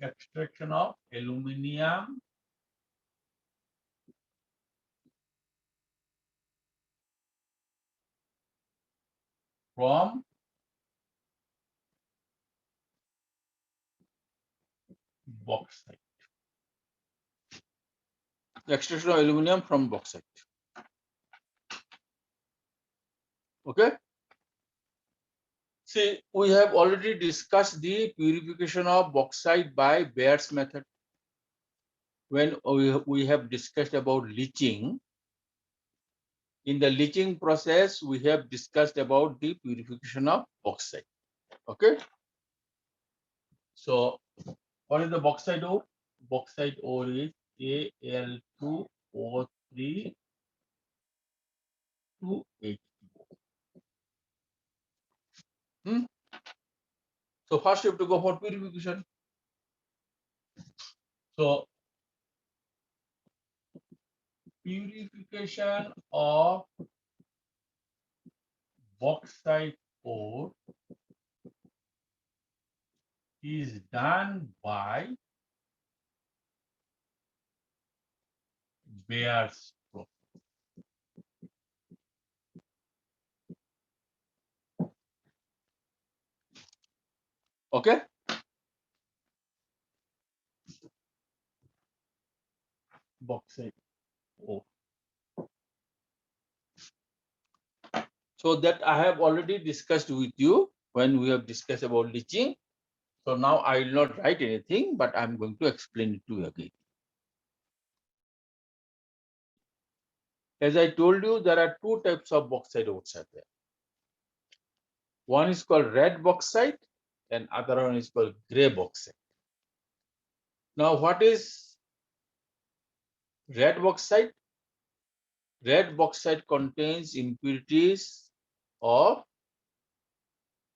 extraction of aluminium from bauxite. Extraction of aluminium from bauxite. Okay. See, we have already discussed the purification of bauxite by Bayer's method. When we have discussed about leaching, in the leaching process, we have discussed about the purification of bauxite. Okay. So, what is the bauxite ore? Bauxite ore is Al2O3 2H2O. So first you have to go for purification. So purification of bauxite ore is done by Bayer's process. Okay. Bauxite ore. So that I have already discussed with you when we have discussed about leaching. So now I will not write anything, but I'm going to explain it to you again. As I told you, there are two types of bauxite ores are there. One is called red bauxite and other one is called gray bauxite. Now, what is red bauxite? Red bauxite contains impurities of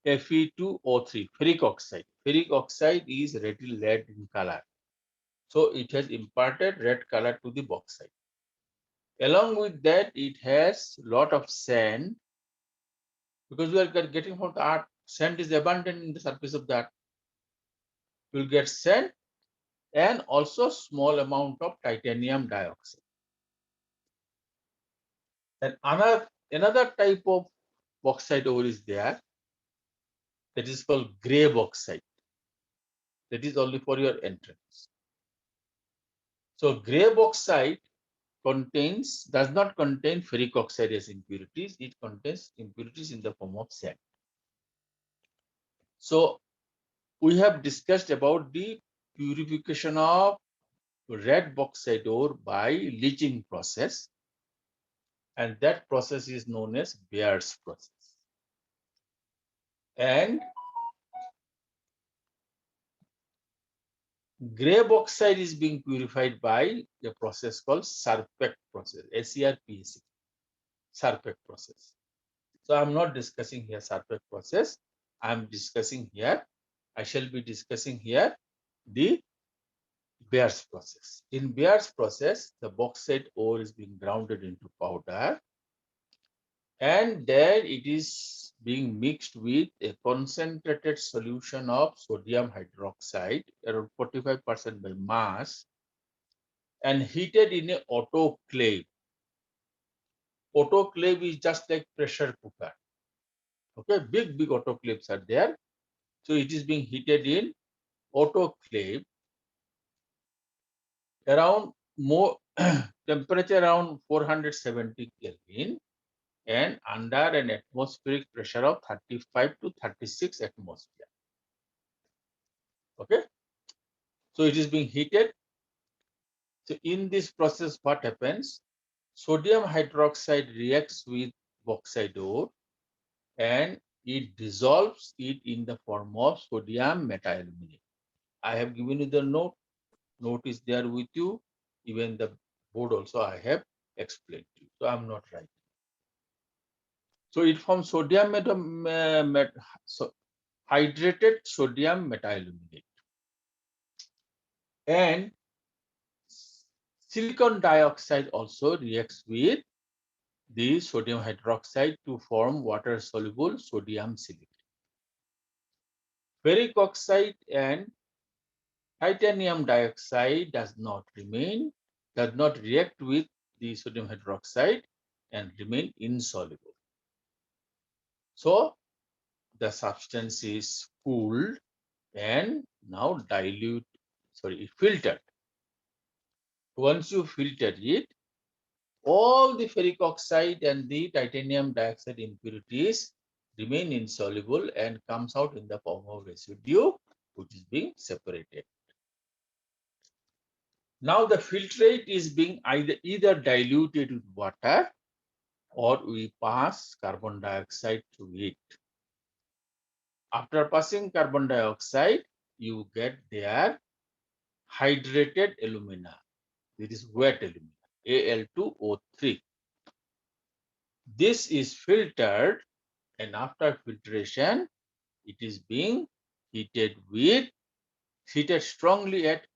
Fe2O3, ferric oxide. Ferric oxide is redly red in color. So it has imparted red color to the bauxite. Along with that, it has a lot of sand because we are getting from the earth. Sand is abundant in the surface of the earth. You will get sand and also small amount of titanium dioxide. And another type of bauxite ore is there that is called gray bauxite. That is only for your entrance. So gray bauxite does not contain ferric oxide as impurities. It contains impurities in the form of sand. So we have discussed about the purification of red bauxite ore by leaching process, and that process is known as Bayer's process. And gray bauxite is being purified by a process called Sarpek process, SERPC, Sarpek process. So I'm not discussing here Sarpek process. I shall be discussing here the Bayer's process. In Bayer's process, the bauxite ore is being grounded into powder, and then it is being mixed with a concentrated solution of sodium hydroxide, around 45% by mass, and heated in a autoclave. Autoclave is just like pressure cooker. Okay, big autoclaves are there. So it is being heated in autoclave around more temperature around 470 Kelvin and under an atmospheric pressure of 35 to 36 atmosphere. Okay, so it is being heated. So in this process, what happens? Sodium hydroxide reacts with bauxite ore and it dissolves it in the form of sodium metaluminate. I have given you the note. Note is there with you. Even the board also I have explained to you. So I'm not writing. So it forms hydrated sodium metaluminate. And silicon dioxide also reacts with the sodium hydroxide to form water-soluble sodium silicate. Ferric oxide and Titanium dioxide does not react with the sodium hydroxide and remain insoluble. So the substance is cooled and now filtered. Once you filter it, all the ferric oxide and the titanium dioxide impurities remain insoluble and comes out in the form of residue, which is being separated. Now the filtrate is being either diluted with water or we pass carbon dioxide through it. After passing carbon dioxide, you get their hydrated alumina. It is wet alumina, Al2O3. This is filtered, and after filtration, it is being heated strongly at,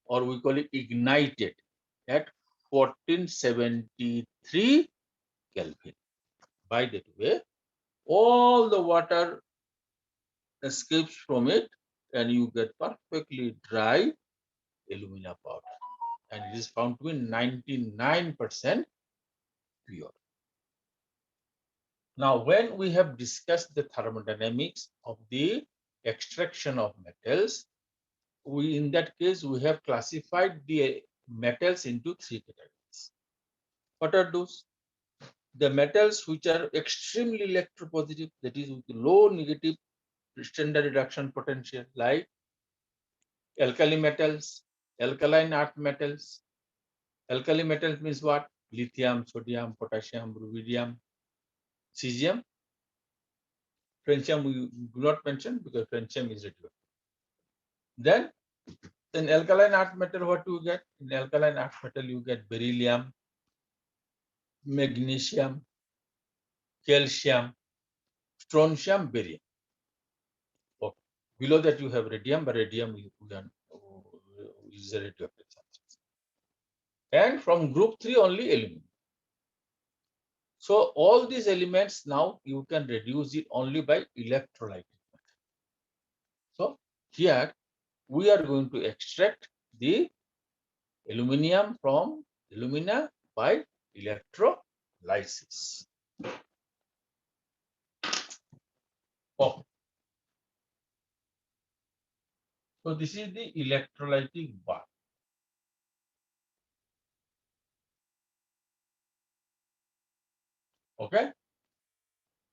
or we call it ignited at 1473 Kelvin. By that way, all the water escapes from it and you get perfectly dry alumina powder. And it is found to be 99% pure. Now, when we have discussed the thermodynamics of the extraction of metals, in that case, we have classified the metals into three categories. What are those? The metals which are extremely electropositive, that is with low negative standard reduction potential, like alkali metals, alkaline earth metals. Alkali metals means what? Lithium, sodium, potassium, rubidium, cesium. Francium we do not mention because francium is radioactive. Then in alkaline earth metal, what do you get? In alkaline earth metal, you get beryllium, magnesium, calcium, strontium, barium. Okay. Below that you have radium, but radium is a radioactive substance. And from group 3 only aluminum. So all these elements now you can reduce it only by electrolytic. So here we are going to extract the aluminium from alumina by electrolysis. Okay. So this is the electrolytic bar. Okay.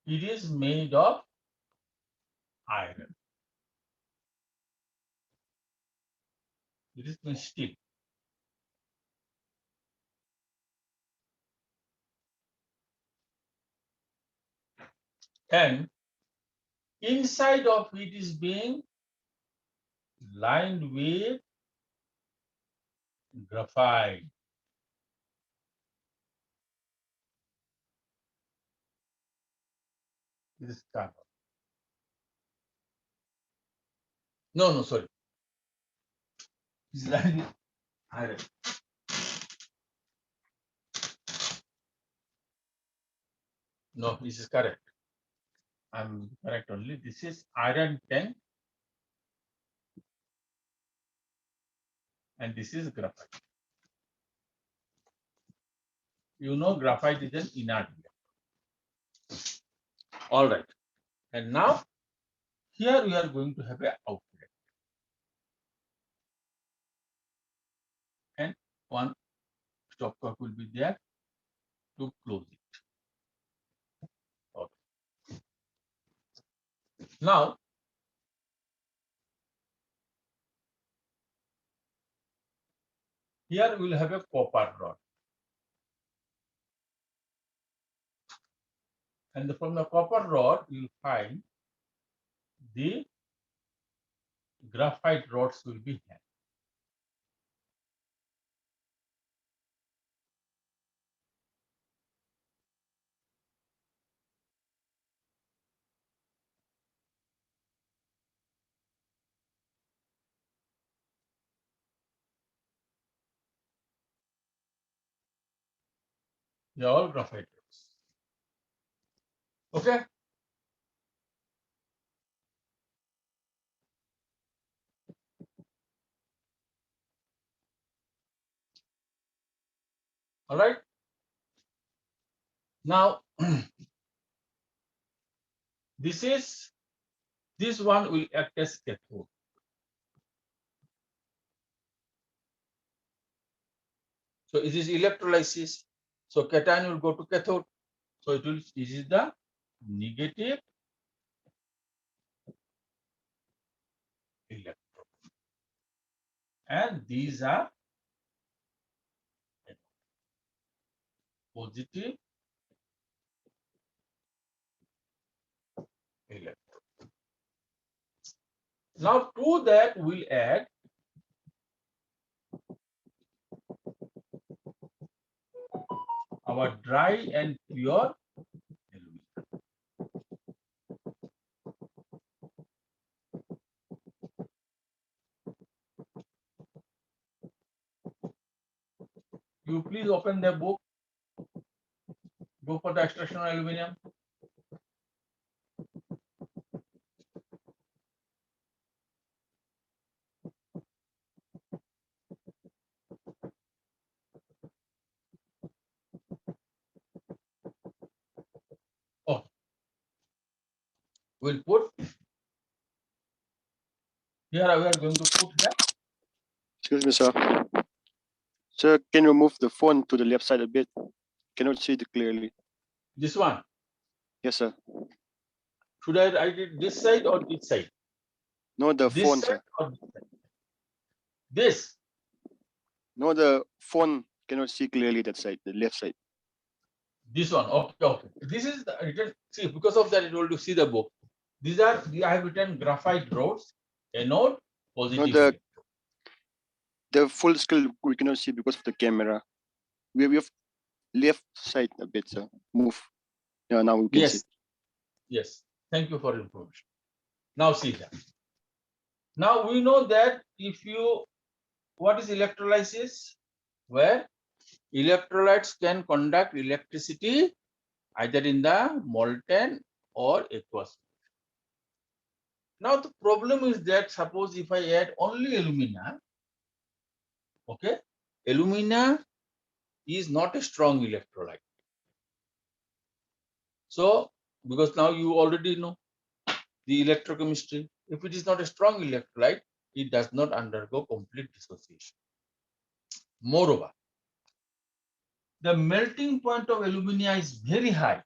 It is made of iron. It is steel. And inside of it is being lined with graphite. This is carbon. No, sorry. It's lined with iron. No, this is correct. I'm correct only. This is iron tank and this is graphite. You know graphite is an inert element. All right. And now here we are going to have an outlet. And one stopcock will be there to close it. Okay. Now, here we will have a copper rod. And from the copper rod, you will find the graphite rods will be here. They are all graphite rods. Okay. All right. Now, this one will act as cathode. So it is electrolysis. So cation will go to cathode. So this is the negative electron. And these are positive electron. Now to that we add our dry and pure alumina. You please open the book. Go for the extraction of aluminum. Oh, we'll put here. We are going to put that. Excuse me, sir. Sir, can you move the phone to the left side a bit? Cannot see it clearly. This one. Yes, sir. Should I write it this side or this side? No, the This phone, side sir. or this side? This. No, the phone cannot see clearly that side, the left side. This one. Okay, okay. This is the written. See, because of that, it will to see the book. These are I have written graphite rods, anode, positive. No, the full scale we cannot see because of the camera. We have left side a bit, sir. Move. Yeah, now we can Yes. see. Yes. Thank you for information. Now see that. Now we know that if you, what is electrolysis? Where electrolytes can conduct electricity either in the molten or aqueous. Now the problem is that suppose if I add only alumina, okay, alumina is not a strong electrolyte. So because now you already know the electrochemistry, if it is not a strong electrolyte, it does not undergo complete dissociation. Moreover, the melting point of alumina is very high.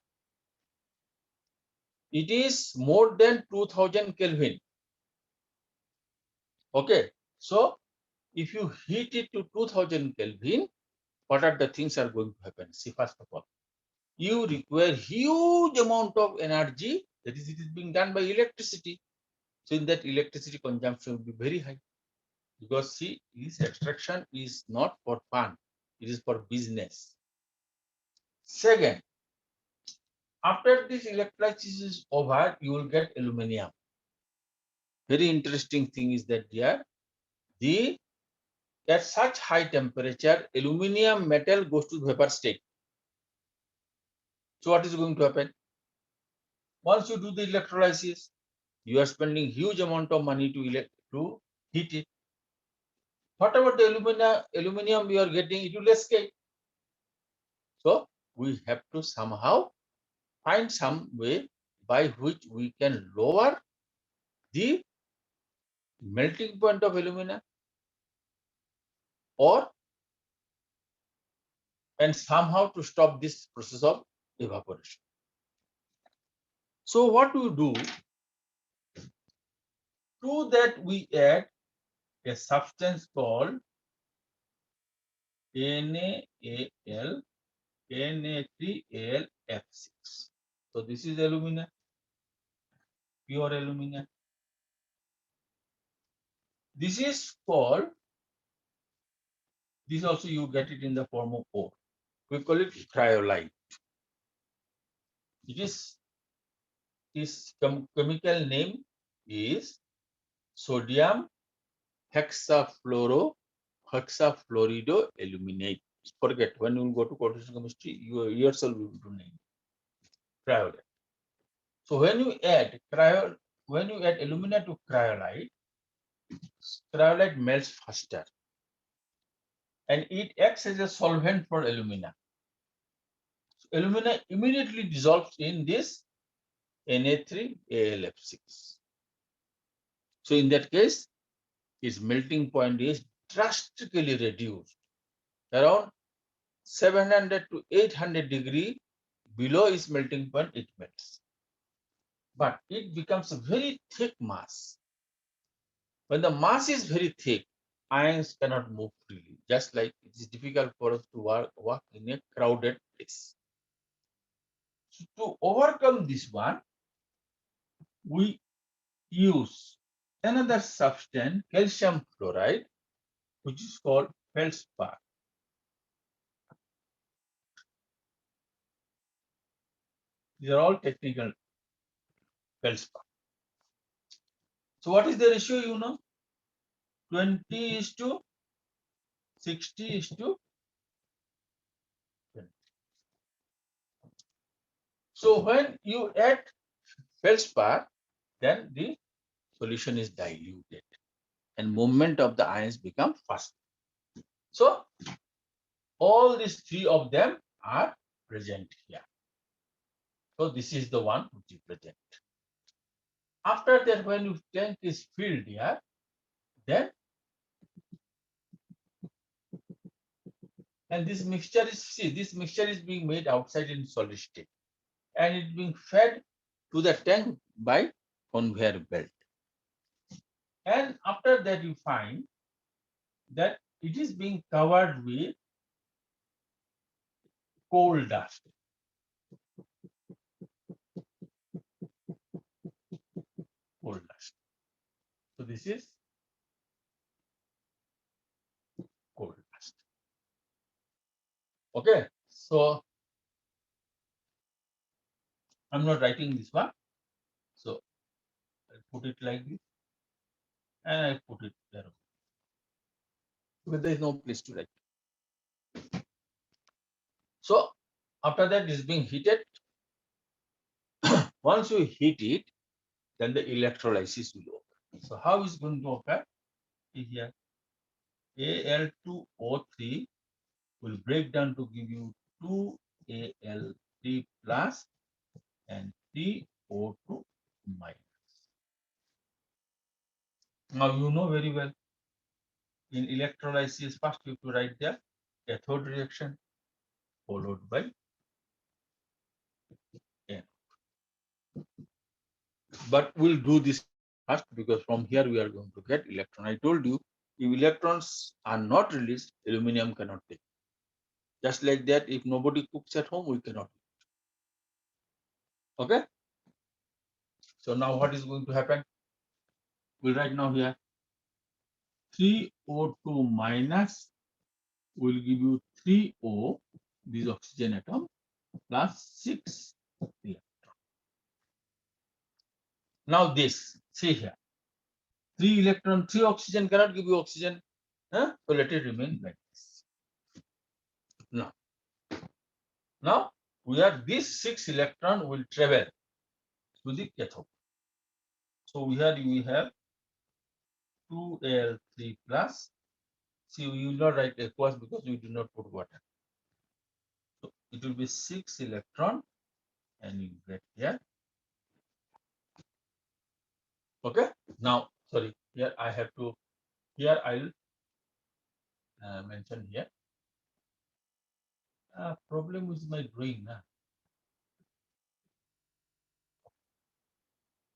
It is more than 2000 Kelvin. Okay, so if you heat it to 2000 Kelvin, what are the things are going to happen? See, first of all, you require huge amount of energy, that is, it is being done by electricity. So in that, electricity consumption will be very high, because see, this extraction is not for fun, it is for business. Second, after this electrolysis is over, you will get aluminium. Very interesting thing is that here, at such high temperature, aluminium metal goes to vapor state. So what is going to happen? Once you do the electrolysis, you are spending huge amount of money to heat it. Whatever the aluminium you are getting, it will escape. So we have to somehow find some way by which we can lower the melting point of alumina, and somehow to stop this process of evaporation. So what we do, to that we add a substance called NaAl, Na3Al-F6. So this is alumina, pure alumina. This is called, this also you get it in the form of ore. We call it cryolite. Its chemical name is sodium hexafluoridoaluminate. Forget, when you go to quotation chemistry, you yourself will do name cryolite. So when you add alumina to cryolite melts faster. and it acts as a solvent for alumina. So alumina immediately dissolves in this Na3AlF6. So in that case, its melting point is drastically reduced, around 700 to 800 degree below its melting point it melts. But it becomes a very thick mass. When the mass is very thick, ions cannot move freely, just like it is difficult for us to walk in a crowded place. So to overcome this one, we use another substance, calcium fluoride, which is called feldspar. These are all technical feldspar. So what is the ratio, you know? 20 is to 60 is to 20. So when you add feldspar, then the solution is diluted and movement of the ions become fast. So all these three of them are present here. So this is the one which is present. After that, when your tank is filled here, then and this mixture is, see, this mixture is being made outside in solid state and it's being fed to the tank by conveyor belt. And after that, you find that it is being covered with coal dust. Coal dust. So this is coal dust. Okay, so I'm not writing this one. So I put it like this and I put it there. But there is no place to write. So after that, it is being heated. Once you heat it, then the electrolysis will occur. So how is going to occur? Here, Al2O3 will break down to give you 2Al3 plus and 3O2 minus. Now you know very well in electrolysis, first you have to write the cathode reaction followed by N. But we'll do this first because from here we are going to get electron. I told you if electrons are not released, aluminum cannot take. Just like that, if nobody cooks at home, we cannot. Okay. So now what is going to happen? We'll write now here 3O2 minus will give you 3O, this oxygen atom, plus 6 electron. Now this, see here, 3 electron, 3 oxygen cannot give you oxygen. Huh? So let it remain like this. Now we are this 6 electron will travel to the cathode. So here we have 2Al3 plus. See, we will not write aqueous because we do not put water. So it will be 6 electron and you get here. Okay. Now, sorry, here I have to, here I'll mention here. Problem with my drawing.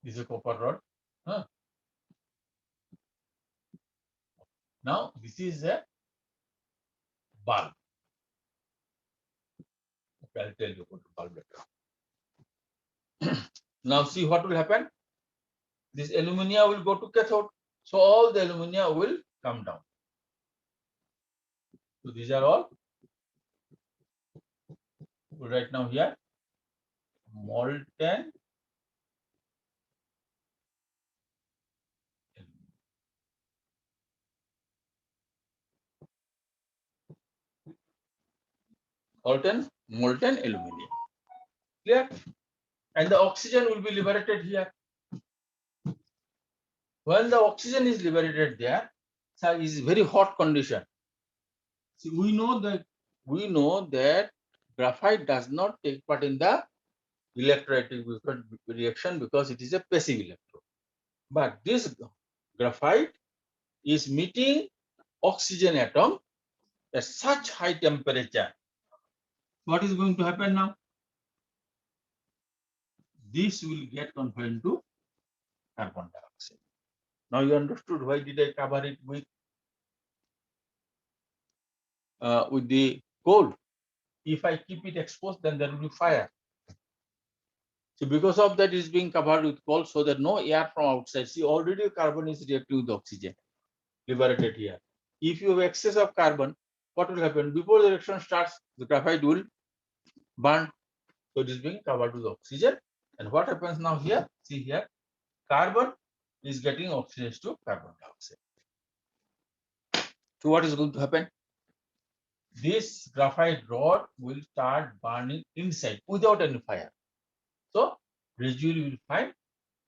This is a copper rod. Huh? Now this is a bulb. Okay, I'll tell you about the bulb later. Now see what will happen. This alumina will go to cathode. So all the alumina will come down. So these are all. We'll write now here molten molten aluminum. Clear? And the oxygen will be liberated here. When the oxygen is liberated there, so it is very hot condition. See, we know that graphite does not take part in the electrolytic reaction because it is a passive electrode. But this graphite is meeting oxygen atom at such high temperature. What is going to happen now? This will get converted into carbon dioxide. Now you understood why did I cover it with the coal? If I keep it exposed, then there will be fire. So because of that, it's being covered with coal so that no air from outside. See, already carbon is reacting with oxygen, liberated here. If you have excess of carbon, what will happen? Before the reaction starts, the graphite will burn. So it is being covered with oxygen. And what happens now here? See here, carbon is getting oxidized to carbon dioxide. So what is going to happen? This graphite rod will start burning inside without any fire. So gradually you will find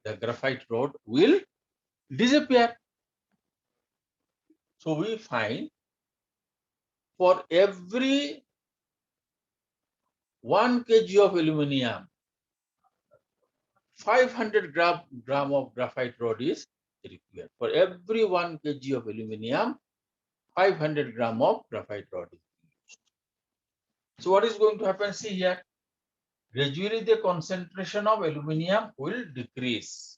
the graphite rod will disappear. So we find for every 1 kg of aluminium, 500 gram of graphite rod is required. For every 1 kg of aluminium, 500 gram of graphite rod is used. So what is going to happen? See here, gradually the concentration of aluminium will decrease.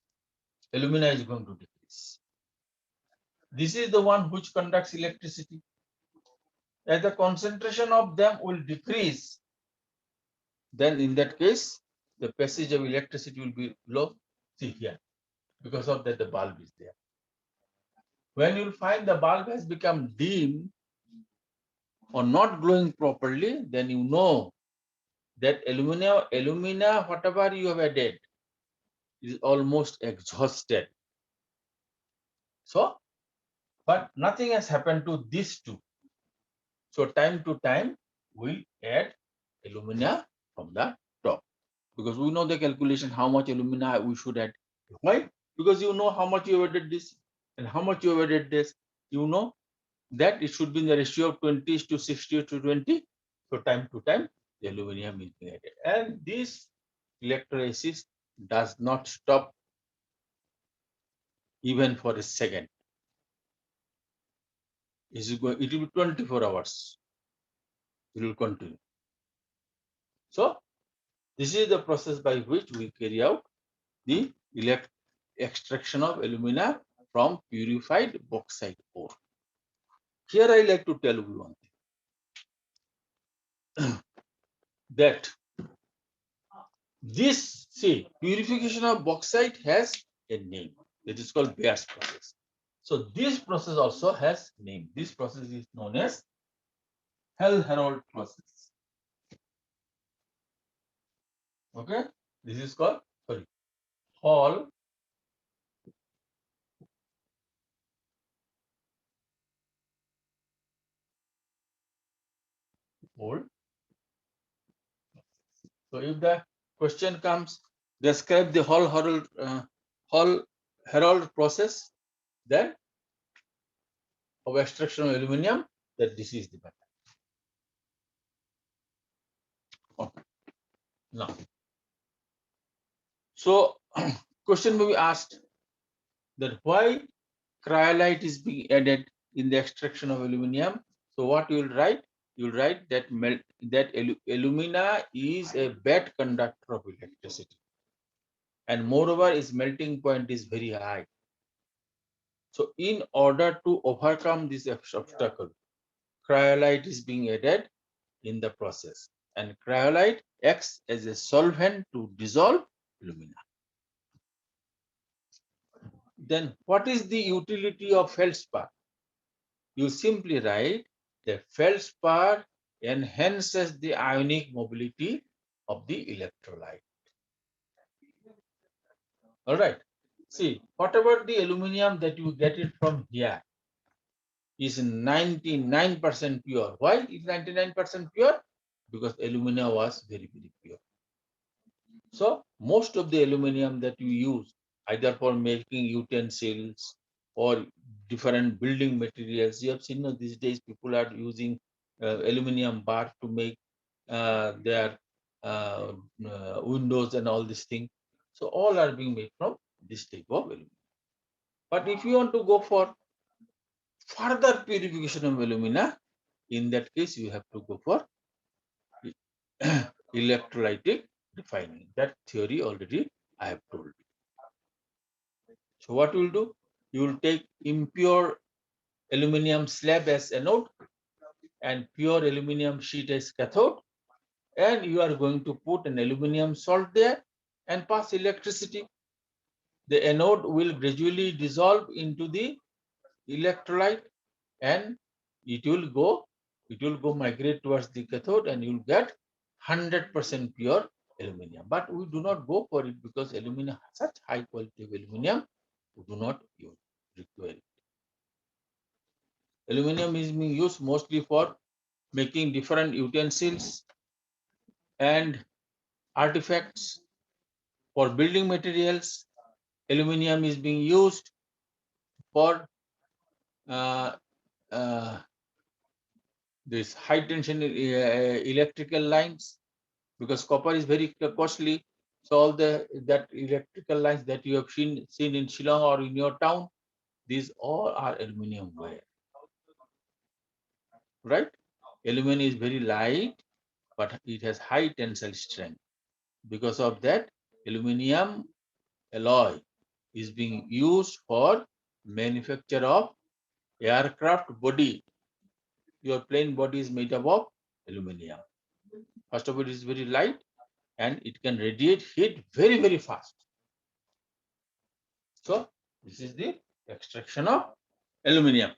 Alumina is going to decrease. This is the one which conducts electricity. As the concentration of them will decrease, then in that case, the passage of electricity will be low. See here, because of that the bulb is there. When you find the bulb has become dim or not glowing properly, then you know that alumina, whatever you have added, is almost exhausted. So, but nothing has happened to these two. So time to time, we add alumina from the top because we know the calculation how much alumina we should add. Why? Because you know how much you added this and how much you added this. You know that it should be in the ratio of 20 to 60 to 20. So time to time, the aluminum is being added. And this electrolysis does not stop even for a second. It will be 24 hours. It will continue. So this is the process by which we carry out the extraction of alumina from purified bauxite ore. Here I like to tell you one thing that this, see, purification of bauxite has a name. It is called Bayer's process. So this process also has name. This process is known as Hell-Herold process. Okay, this is called Hall Hold. So if the question comes, describe the Hall Herold process, then of extraction of aluminium, that this is the method. Okay. Now, so question may be asked that why cryolite is being added in the extraction of aluminium. So what you will write? You will write that alumina is a bad conductor of electricity, and moreover, its melting point is very high. So in order to overcome this obstacle, cryolite is being added in the process, and cryolite acts as a solvent to dissolve alumina. Then what is the utility of feldspar? You simply write the feldspar enhances the ionic mobility of the electrolyte. All right. See, whatever the aluminium that you get it from here is 99% pure. Why is 99% pure? Because alumina was very, very pure. So most of the aluminium that you use either for making utensils or different building materials, you have seen these days people are using aluminium bar to make their windows and all this thing. So all are being made from this type of aluminium. But if you want to go for further purification of alumina, in that case you have to go for electrolytic refining. That theory already I have told you. So what you will do? You will take impure aluminium slab as anode and pure aluminium sheet as cathode, and you are going to put an aluminium salt there and pass electricity. The anode will gradually dissolve into the electrolyte and it will go migrate towards the cathode and you will get 100% pure aluminium. But we do not go for it because aluminium, such high quality of aluminium, we do not require it. Aluminium is being used mostly for making different utensils and artifacts. For building materials, aluminium is being used for uh, uh, this high tension electrical lines, because copper is very costly. So all that electrical lines that you have seen in Shillong or in your town, these all are aluminium wire, right? Aluminum is very light, but it has high tensile strength. Because of that, aluminium alloy is being used for manufacture of aircraft body. Your plane body is made up of aluminium. First of all, it is very light and it can radiate heat very, very fast. So this is the extraction of aluminium.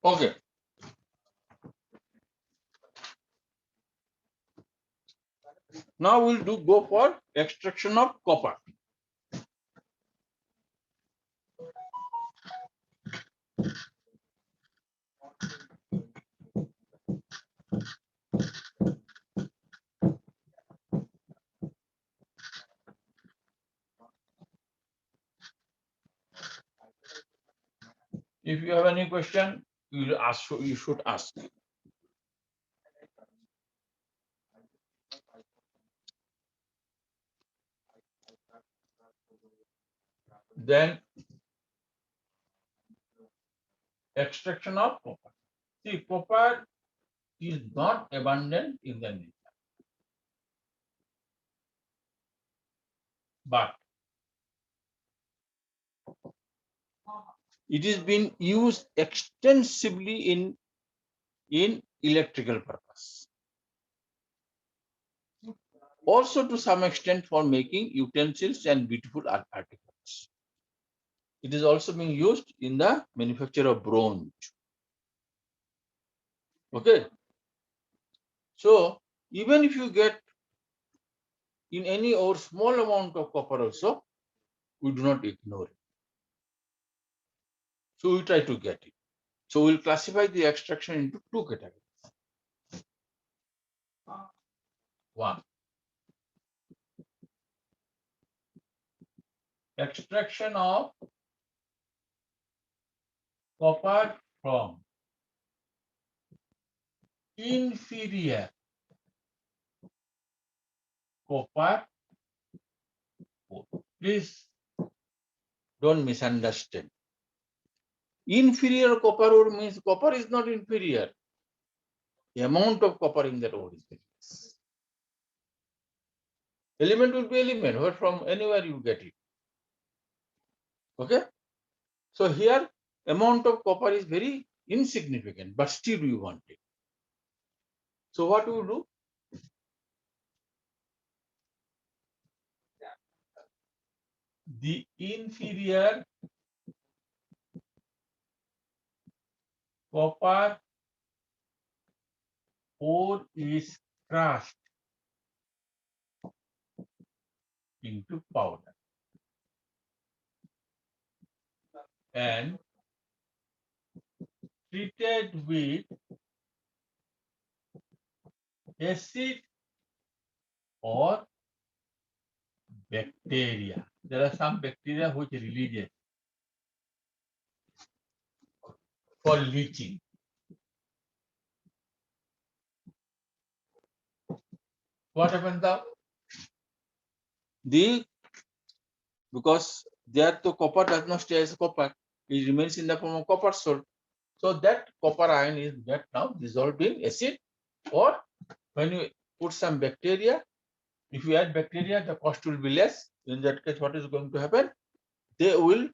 Okay. Now we'll go for extraction of copper. If you have any question, you should ask. Then extraction of copper. See, copper is not abundant in the nature, but it is being used extensively in electrical purpose. Also to some extent for making utensils and beautiful artifacts. It is also being used in the manufacture of bronze. Okay. So even if you get in any or small amount of copper also, we do not ignore it. So we try to get it. So we'll classify the extraction into two categories. One, extraction of copper from inferior copper ore. Please don't misunderstand. Inferior copper ore means copper is not inferior. The amount of copper in that ore is very less. Element will be element, where from anywhere you get it. Okay. So here amount of copper is very insignificant, but still we want it. So what we do? The inferior copper ore is crushed into powder and treated with acid or bacteria. There are some bacteria which releases for leaching. What happens now? Because there the copper does not stay as copper, it remains in the form of copper salt. So that copper ion is get now dissolved in acid, or when you put some bacteria, if you add bacteria, the cost will be less. In that case, what is going to happen? They will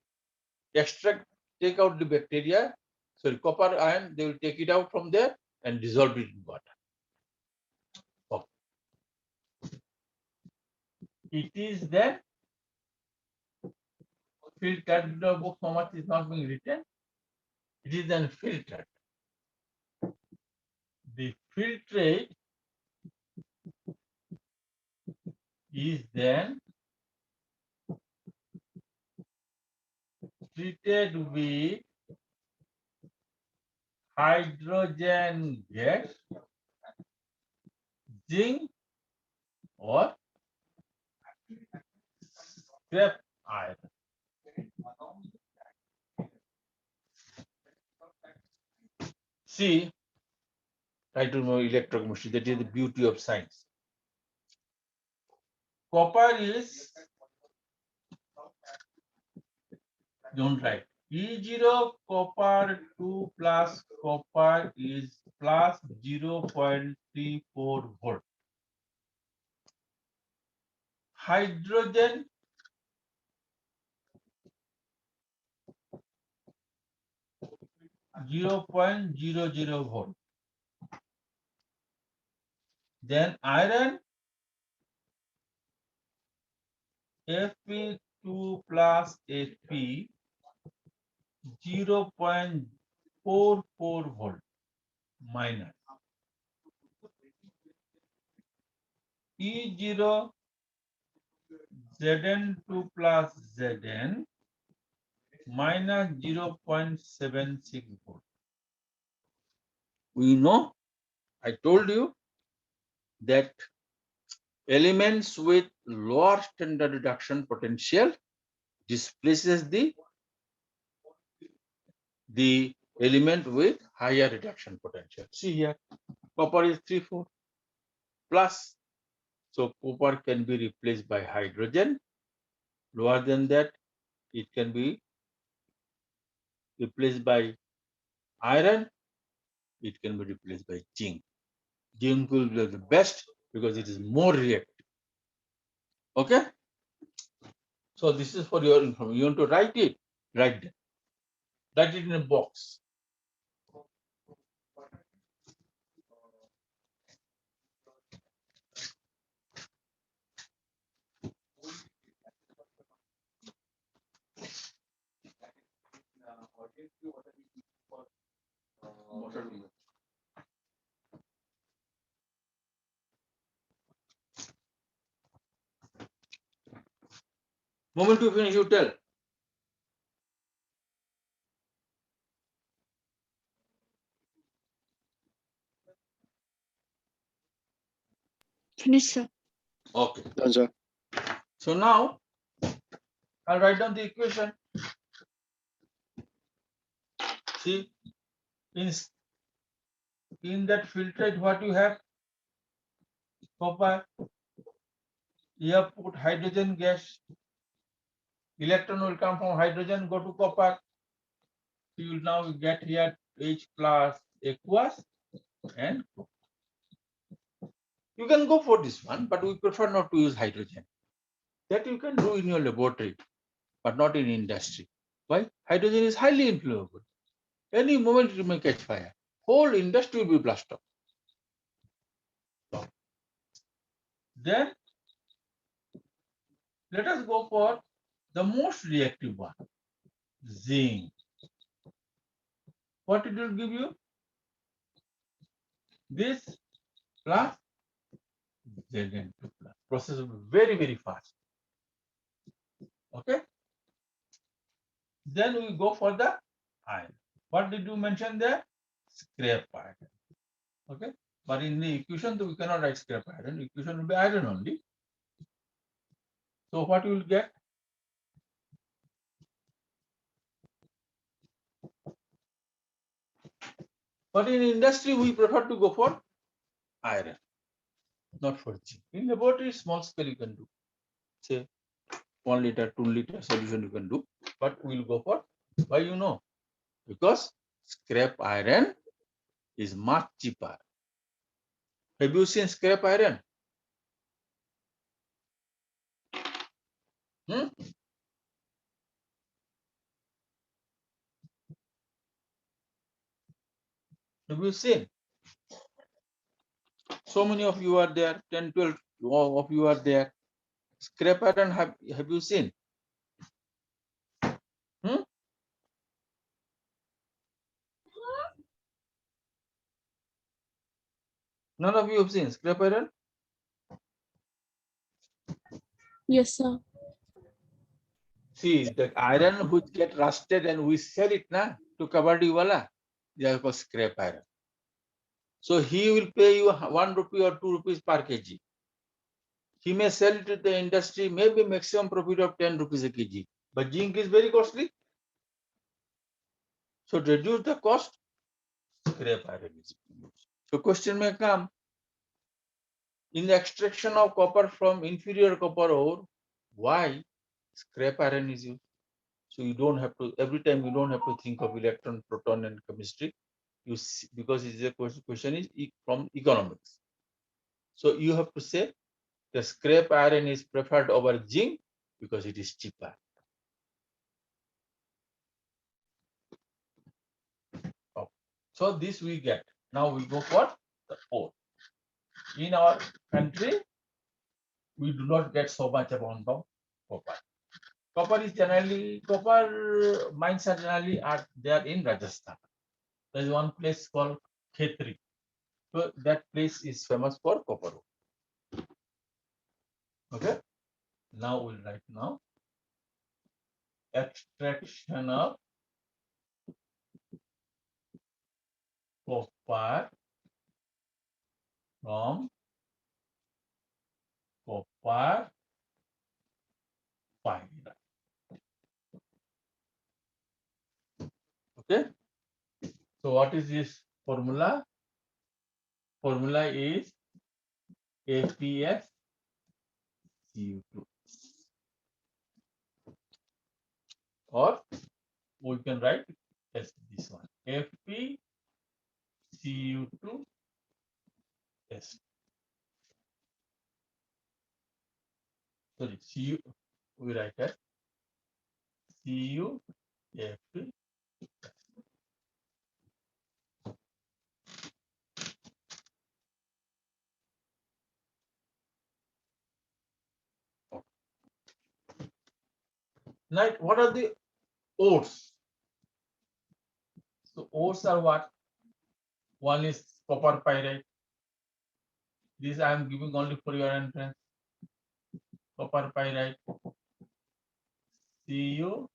take out the bacteria, sorry, copper ion, they will take it out from there and dissolve it in water. Okay. It is then filtered. The book so much is not being written. It is then filtered. The filtrate is then treated with hydrogen gas, zinc, or scrap iron. See, try to know electrochemistry. That is the beauty of science. Copper is, don't write. E0 copper 2 plus copper is plus 0.34 volt. Hydrogen 0.00 volt. Then iron Fe2 plus Fe 0.44 volt minus E0 Zn2 plus Zn minus 0.76 volt. We know, I told you that elements with lower standard reduction potential displaces the element with higher reduction potential. See here, copper is 3,4 plus. So copper can be replaced by hydrogen. Lower than that, it can be replaced by iron. It can be replaced by zinc. Zinc will be the best because it is more reactive. Okay. So this is for your information. You want to write it? Write it. Write it in a box. Moment to finish, you tell. Finish, sir. Okay. Done, sir. So now I'll write down the equation. See, in that filtrate, what you have? Copper. You have put hydrogen gas. Electron will come from hydrogen, go to copper. You will now get here H plus aqueous and You can go for this one, but we prefer not to use hydrogen. That you can do in your laboratory, but not in industry. Why? Hydrogen is highly inflammable. Any moment it may catch fire. Whole industry will be blasted up. Then let us go for the most reactive one, zinc. What it will give you? This plus Zn2 plus. Process will be very, very fast. Okay. Then we go for the iron. What did you mention there? Scrap iron. Okay. But in the equation, we cannot write scrap iron. Equation will be iron only. So what you will get? But in industry, we prefer to go for iron, not for zinc. In laboratory, small scale you can do. Say 1 liter, 2 liter solution you can do. But we will go for, why you know? Because scrap iron is much cheaper. Have you seen scrap iron? Hmm? Have you seen? So many of you are there, 10, 12 of you are there. Scrap iron, have you seen? Hmm? None of you have seen scrap iron? Yes, sir. See, the iron which get rusted and we sell it na, to kabaddi wala, they are called scrap iron. So he will pay you 1 rupee or 2 rupees per kg. He may sell it to the industry, maybe maximum profit of 10 rupees a kg. But zinc is very costly. So to reduce the cost, scrap iron is used. So question may come, in the extraction of copper from inferior copper ore, why scrap iron is used? So you don't have to, every time you don't have to think of electron, proton, and chemistry. You see, because it's a question is from economics. So you have to say the scrap iron is preferred over zinc because it is cheaper. Oh. So this we get. Now we go for the ore. In our country, we do not get so much amount of copper. Copper mines are generally there in Rajasthan. There is one place called Khetri. So that place is famous for copper. Okay. Now we'll write now extraction of copper from copper pyrite. Okay. So what is this formula? Formula is APS CO2, or we can write as this one FeCO2 S. Sorry, Cu we write as CuFe. Now, what are the ores? So ores are what? One is copper pyrite. This I am giving only for your entrance. Copper pyrite, CuFe.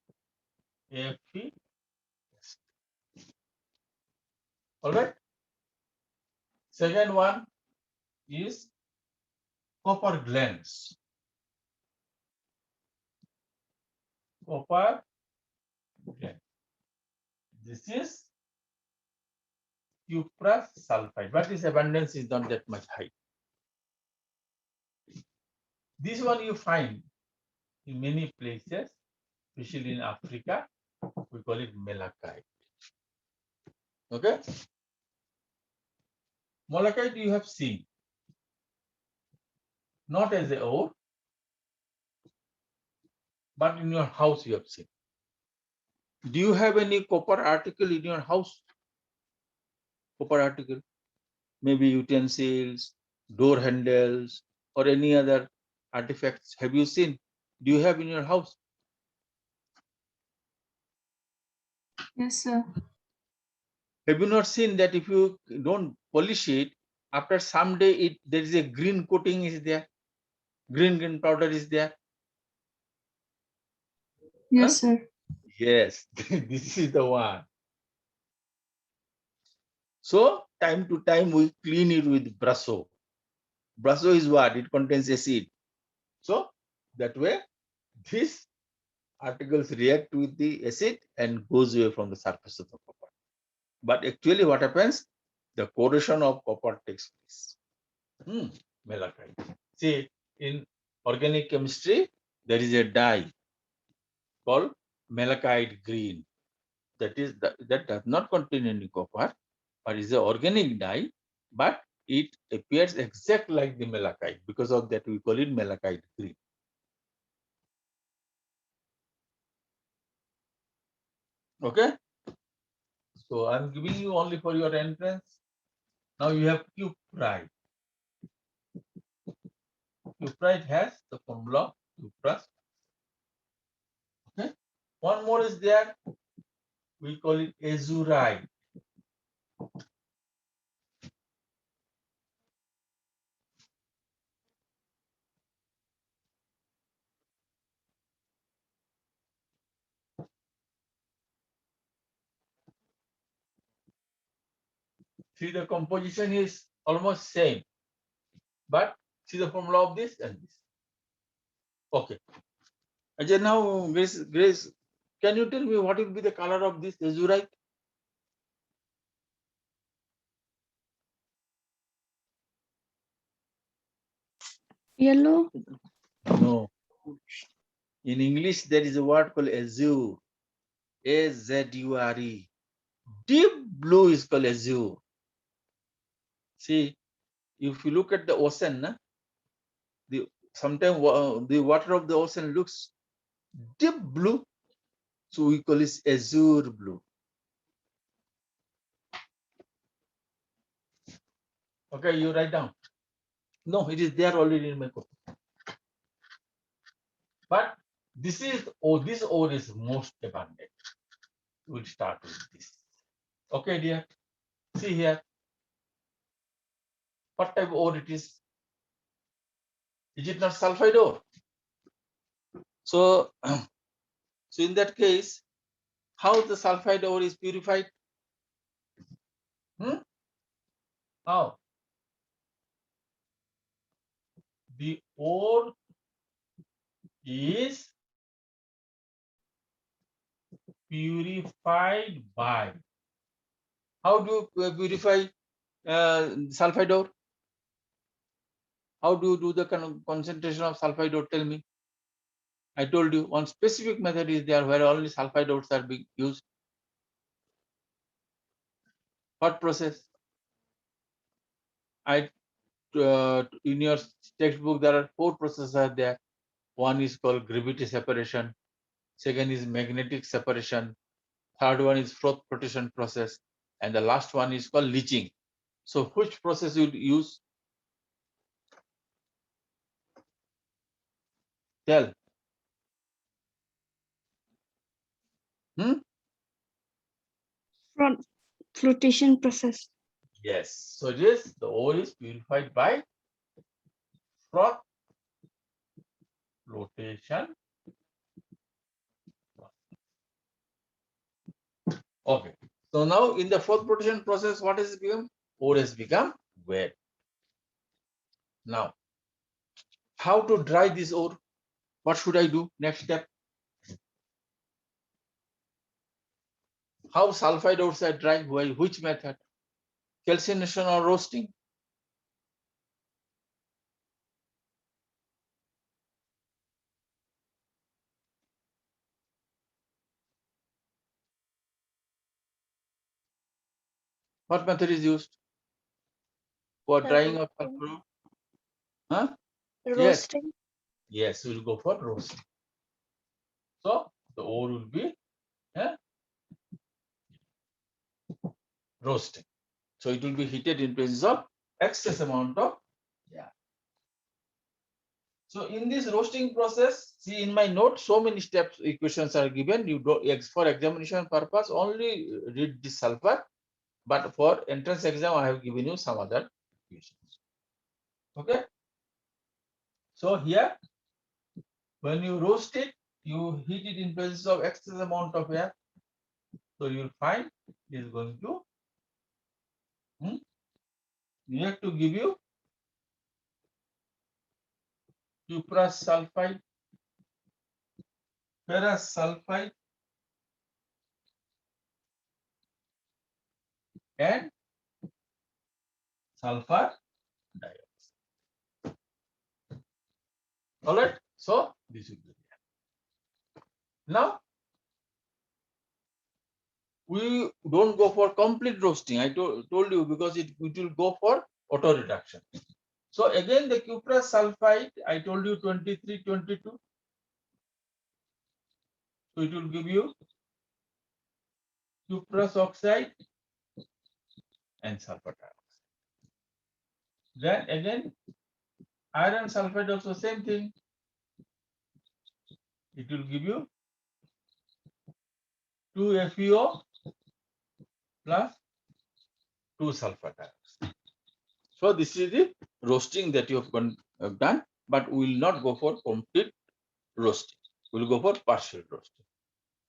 All right. Second one is copper glands. Copper gland. This is cuprous sulfide, but its abundance is not that much high. This one you find in many places, especially in Africa. We call it malachite. Okay. Malachite you have seen. not as a ore, but in your house you have seen. Do you have any copper article in your house? Copper article, maybe utensils, door handles, or any other artifacts. Have you seen? Do you have in your house? Yes, sir. Have you not seen that if you don't polish it, after some day there is a green coating is there, green powder is there? Yes, Huh? sir. Yes, this is the one. So time to time we clean it with brasso. Brasso is what? It contains acid. So that way these articles react with the acid and goes away from the surface of the copper. But actually what happens? The corrosion of copper takes place. Malachite. See, in organic chemistry, there is a dye called malachite green. That does not contain any copper, but is an organic dye, but it appears exact like the malachite. Because of that, we call it malachite green. Okay. So I'm giving you only for your entrance. Now you have cuprite. Cuprite has the formula cupras. Okay. One more is there. We call it azurite. See, the composition is almost same, but see the formula of this and this. Okay. Ajay, now Grace, can you tell me what will be the color of this azurite? Yellow. No. In English, there is a word called azure. A-Z-U-R-E. Deep blue is called azure. See, if you look at the ocean, sometimes the water of the ocean looks deep blue, so we call it azure blue. Okay, you write down. No, it is there already in my copy. But this ore is most abundant. We'll start with this. Okay, dear. See here. What type of ore it is? Is it not sulfide ore? So, so in that case, how the sulfide ore is purified? How? The ore is purified by. How do you purify sulfide ore? How do you do the concentration of sulfide ore? Tell me. I told you one specific method is there where only sulfide ores are being used. What process? In your textbook there are 4 processes are there. One is called gravity separation. Second is magnetic separation. Third one is froth flotation process, and the last one is called leaching. So which process you use? Tell. Front flotation process. Yes. So yes, the ore is purified by froth flotation. Okay. So now in the froth flotation process, what has become? Ore has become wet. Now, how to dry this ore? What should I do? Next step. How sulfide ores are dry? Which method? Calcination or roasting? What method is used for drying of sulfide ore? Huh? Roasting. Yes, we'll go for roasting. So the ore will be roasting. So it will be heated in presence of excess amount of air. So in this roasting process, see in my note, so many steps equations are given. You do for examination purpose only read this sulfur, but for entrance exam I have given you some other equations. Okay. So here, when you roast it, you heat it in presence of excess amount of air. So you will find it is going to you have to give you cuprous sulfide, ferrous sulfide, and sulfur dioxide. All right. So this will be there. Now we don't go for complete roasting. I told you because it will go for auto reduction. So again the cuprous sulfide, I told you 23, 22. So it will give you cuprous oxide and sulfur dioxide. Then again iron sulfide also same thing. It will give you 2 FeO plus 2 sulfur dioxide. So this is the roasting that you have done, but we will not go for complete roasting. We will go for partial roasting.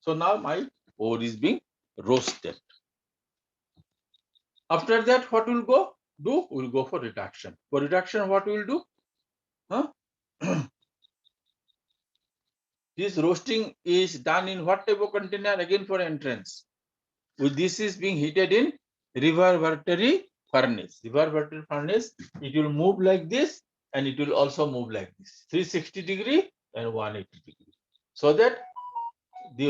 So now my ore is being roasted. After that, what will go do? We will go for reduction. For reduction, what we will do? This roasting is done in what type of container? Again for entrance. This is being heated in reverberatory furnace. Reverberatory furnace, it will move like this and it will also move like this, 360° and 180°, so that the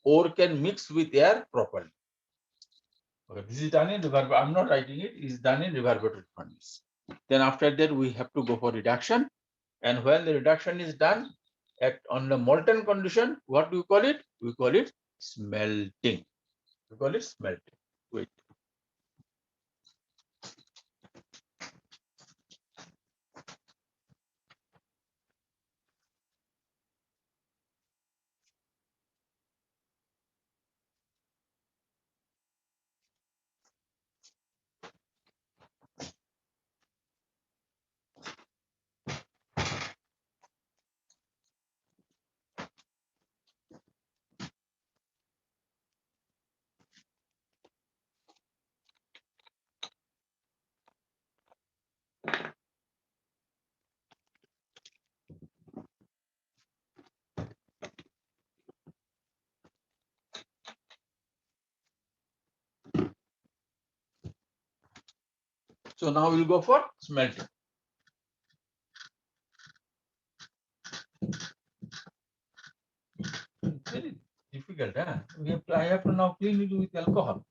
ore can mix with air properly. Okay, this is done in reverberatory. I'm not writing it. It is done in reverberatory furnace. Then after that, we have to go for reduction. And when the reduction is done on the molten condition, what do we call it? We call it smelting. We call it smelting. Wait. So now we'll go for smelting. It's very difficult. Huh? I have to now clean it with alcohol.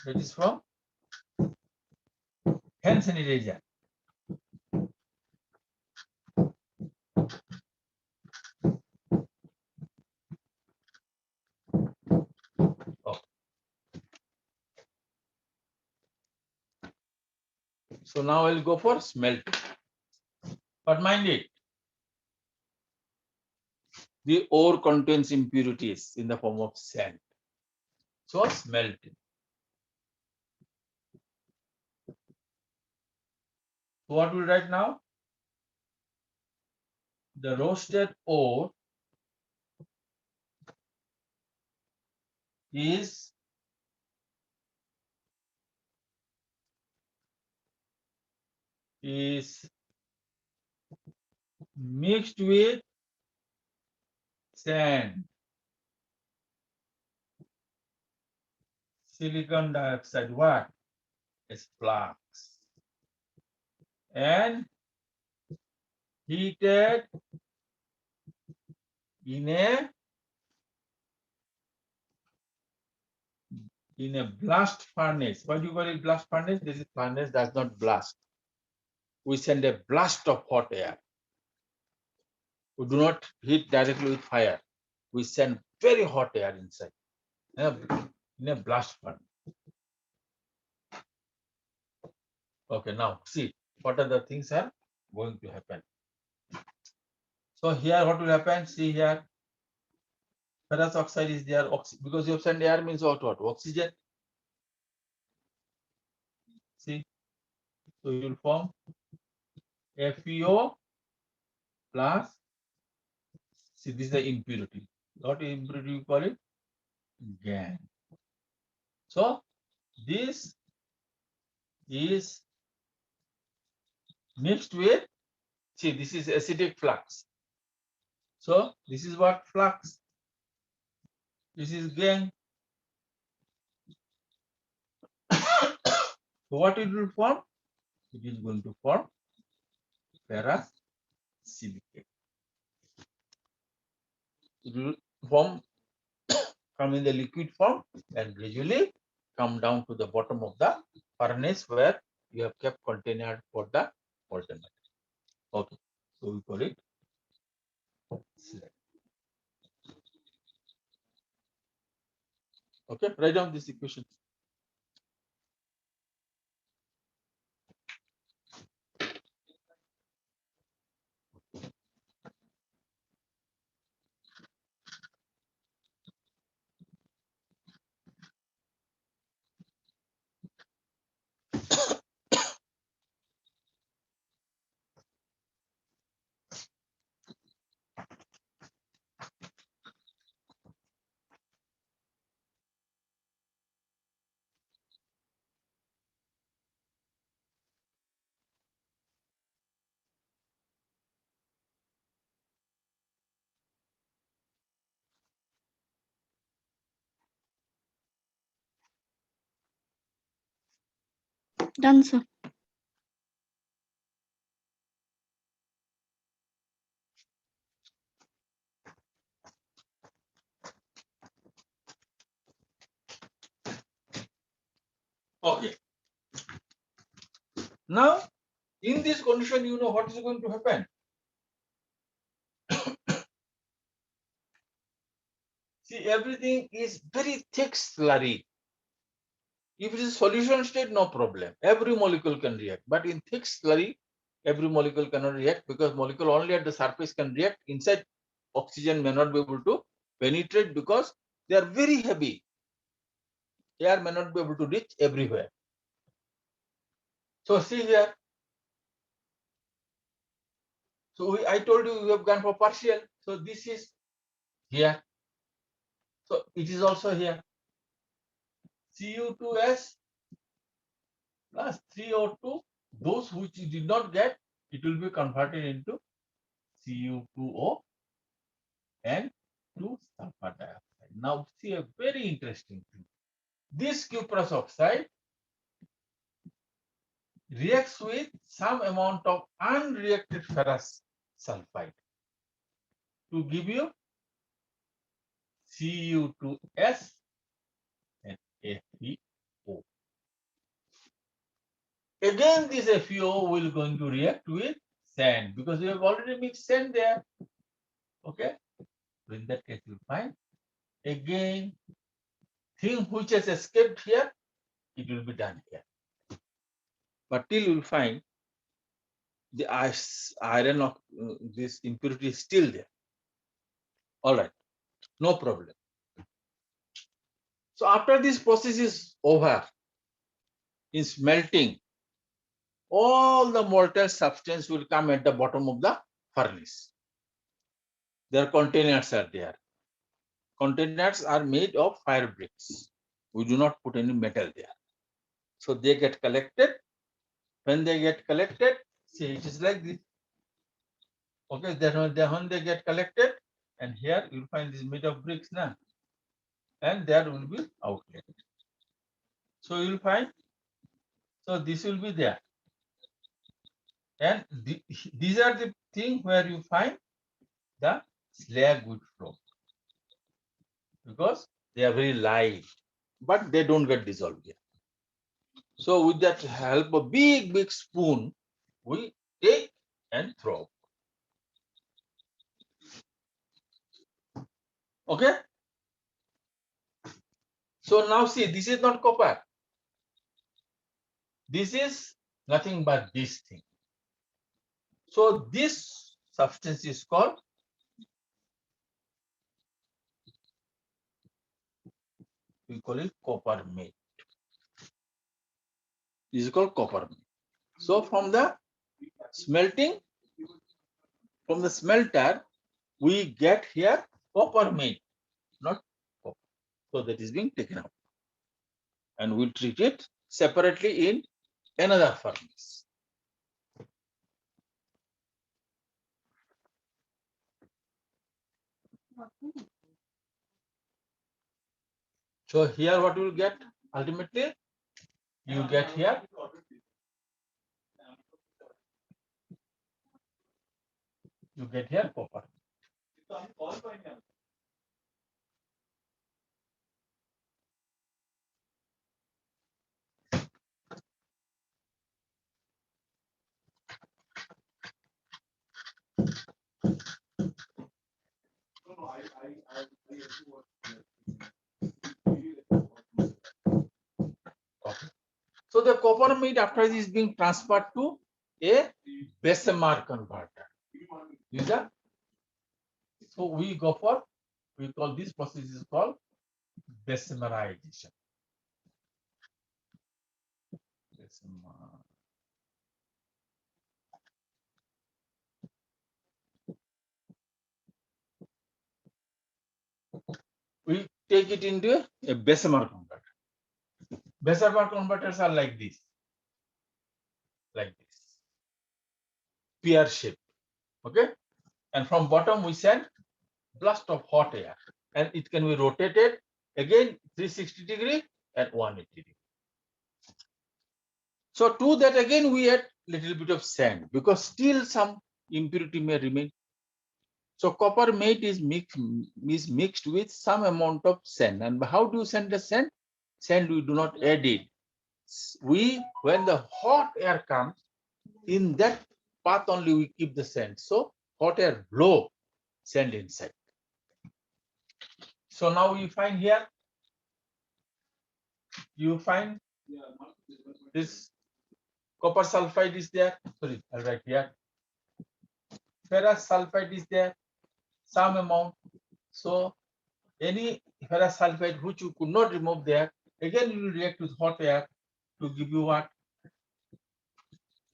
That is from hand sanitizer. Oh. So now I'll go for smelting. But mind it, the ore contains impurities in the form of sand. So smelting. So what we write now? The roasted ore is mixed with sand, silicon dioxide, what? Is flux, and heated in a in a blast furnace. Why do you call it blast furnace? This is furnace does not blast. We send a blast of hot air. We do not heat directly with fire. We send very hot air inside in a blast furnace. Okay, now see what are the things are going to happen. So here what will happen? See here, ferrous oxide is there because you have sent air means what? Oxygen. See, so you will form FeO plus. See, this is the impurity. What impurity you call it? Gan. So this is mixed with. See, this is acidic flux. So this is what flux. This is gang. So what it will form? It is going to form ferrous silicate. It will form come in the liquid form and gradually come down to the bottom of the furnace where you have kept container for the molten metal. Okay, so we call it slag. Okay, write down this equation. Done, sir. Okay. Now, in this condition, you know what is going to happen. See, everything is very thick slurry. If it is solution state, no problem. Every molecule can react. But in thick slurry, every molecule cannot react because molecule only at the surface can react. Inside, oxygen may not be able to penetrate because they are very heavy. Air may not be able to reach everywhere. So see here. So I told you we have gone for partial. So this is here. So it is also here. Cu2s plus 3O2. Those which you did not get, it will be converted into Cu2O and 2 sulfur dioxide. Now see a very interesting thing. This cuprous oxide reacts with some amount of unreacted ferrous sulfide to give you Cu2s and FeO. Again, this FeO will going to react with sand because we have already mixed sand there. Okay, so in that case, you find again thing which has escaped here, it will be done here. But till you will find the iron of this impurity is still there. All right, no problem. So after this process is over, in smelting, all the molten substance will come at the bottom of the furnace. Their containers are there. Containers are made of fire bricks. We do not put any metal there. So they get collected. When they get collected, see it is like this. Okay, then when they get collected, and here you'll find this made of bricks now. And there will be outlet. So you'll find, so this will be there. And these are the things where you find the slag would flow because they are very light. but they don't get dissolved here. So with that help of big spoon, we take and throw. Okay. So now see, this is not copper. This is nothing but this thing. So this substance is called we call it copper matte. This is called copper matte. So from the smelting, from the smelter, we get here copper matte, not copper. So that is being taken out. And we'll treat it separately in another furnace. So here what you will get ultimately, you get here copper. Okay. So the copper matte after this is being transferred to a Bessemer converter. So we go for, we call this process is called Bessemerization. We take it into a Bessemer converter. Bessemer converters are like this, pear shape. Okay, and from bottom we send blast of hot air, and it can be rotated again 360 degree and 180 degree. So to that again we add little bit of sand because still some impurity may remain. So copper matte is mixed with some amount of sand. And how do you send the sand? Sand we do not add it. When the hot air comes, in that path only we keep the sand. So hot air blow sand inside. So now you find here, you find this copper sulfide is there. Sorry, I'll write here. Ferrous sulfide is there, some amount. So any ferrous sulfide which you could not remove there, again you will react with hot air to give you what?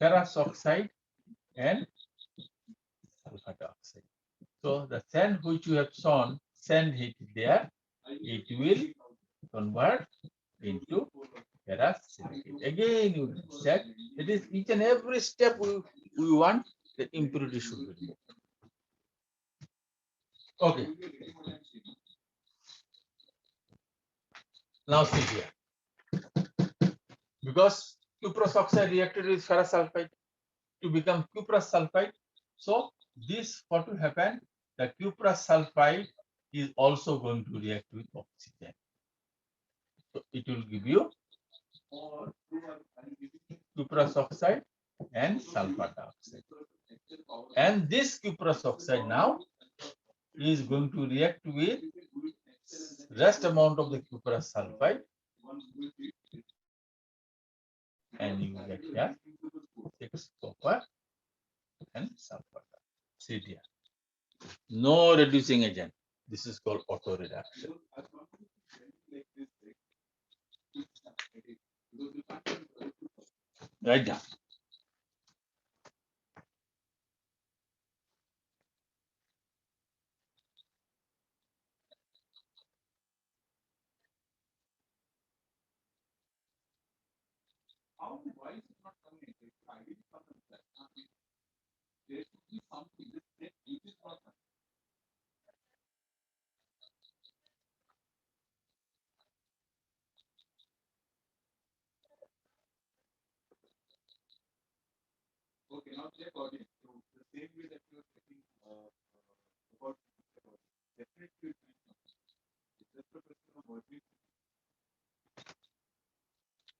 Ferrous oxide and sulfur dioxide. So the sand which you have shown, sand heat there, it will convert into ferrous silicate. Again, you check. It is each and every step we want the impurity should be removed. Okay. Now see here. Because cuprous oxide reacted with ferrous sulfide to become cuprous sulfide. So this what will happen? The cuprous sulfide is also going to react with oxygen. So it will give you cuprous oxide and sulfur dioxide. And this cuprous oxide now is going to react with rest amount of the cuprous sulfide, and you get here 6 copper and sulfur. See here. No reducing agent. This is called auto reduction. Right down.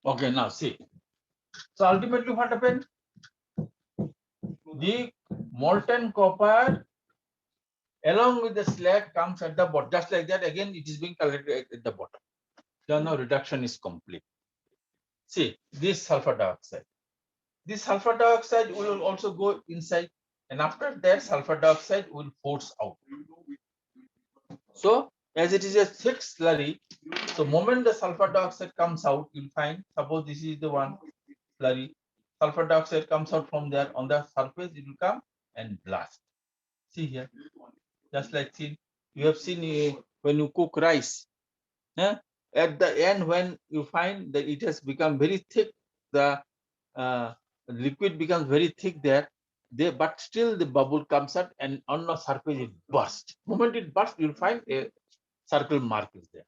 Okay, now see. So ultimately what happened? The molten copper along with the slag comes at the bottom. Just like that, again, it is being collected at the bottom. Then now reduction is complete. See, this sulfur dioxide. This sulfur dioxide will also go inside, and after that, sulfur dioxide will force out. So, as it is a thick slurry, so moment the sulfur dioxide comes out, you'll find, suppose this is the one slurry, sulfur dioxide comes out from there on the surface, it will come and blast. See here, just like see, you have seen when you cook rice. At the end, when you find that it has become very thick, the liquid becomes very thick there, but still the bubble comes out and on the surface it bursts. Moment it bursts, you'll find a circle mark is there.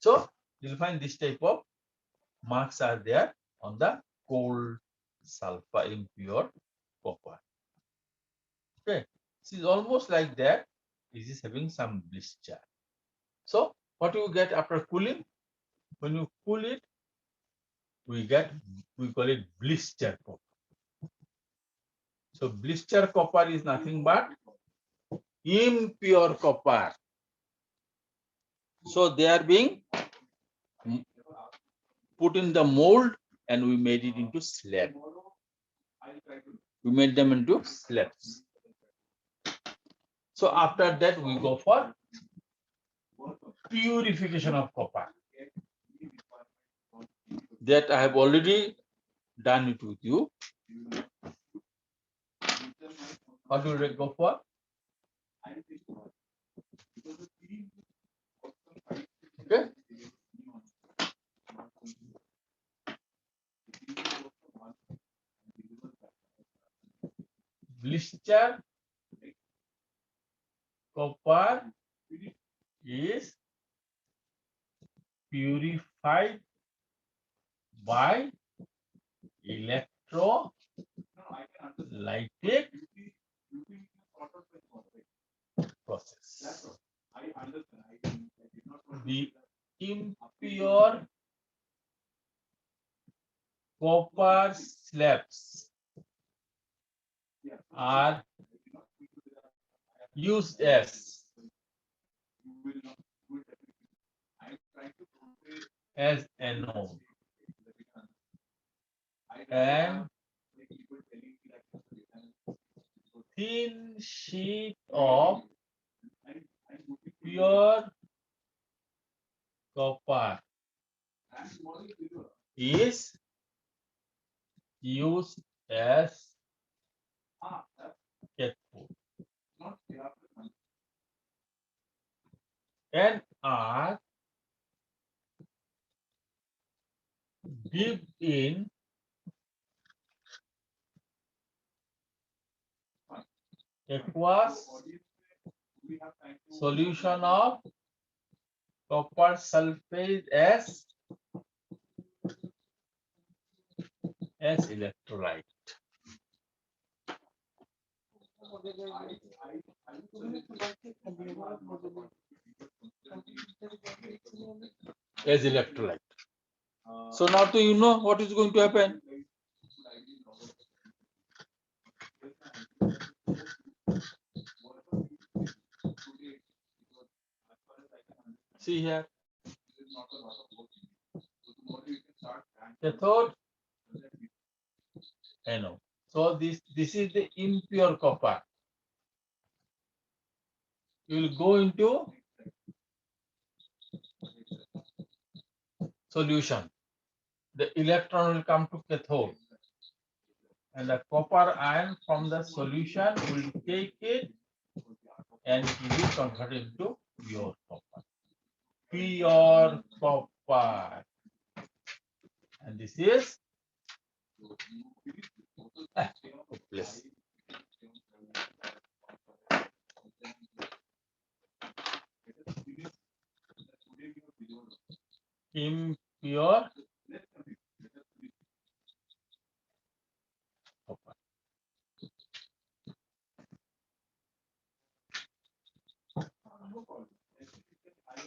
So you'll find this type of marks are there on the cold sulfur impure copper. Okay, this is almost like that. This is having some blister. So what you get after cooling? When you cool it, we call it blister copper. So blister copper is nothing but impure copper. So they are being put in the mold and we made it into slab. We made them into slabs. So after that we go for purification of copper. That I have already done it with you. What will we go for? Okay. Blister copper is purified by electrolytic process. The impure copper slabs are used as anode and thin sheet of pure copper is used as cathode and are dipped in aqueous solution of copper sulfate as electrolyte. As electrolyte. So now do you know what is going to happen? See here. Cathode, anode. So this is the impure copper. You will go into solution. The electron will come to cathode, and the copper ion from the solution will take it and it will be converted into pure copper. Pure copper. And this is hopeless. Impure copper.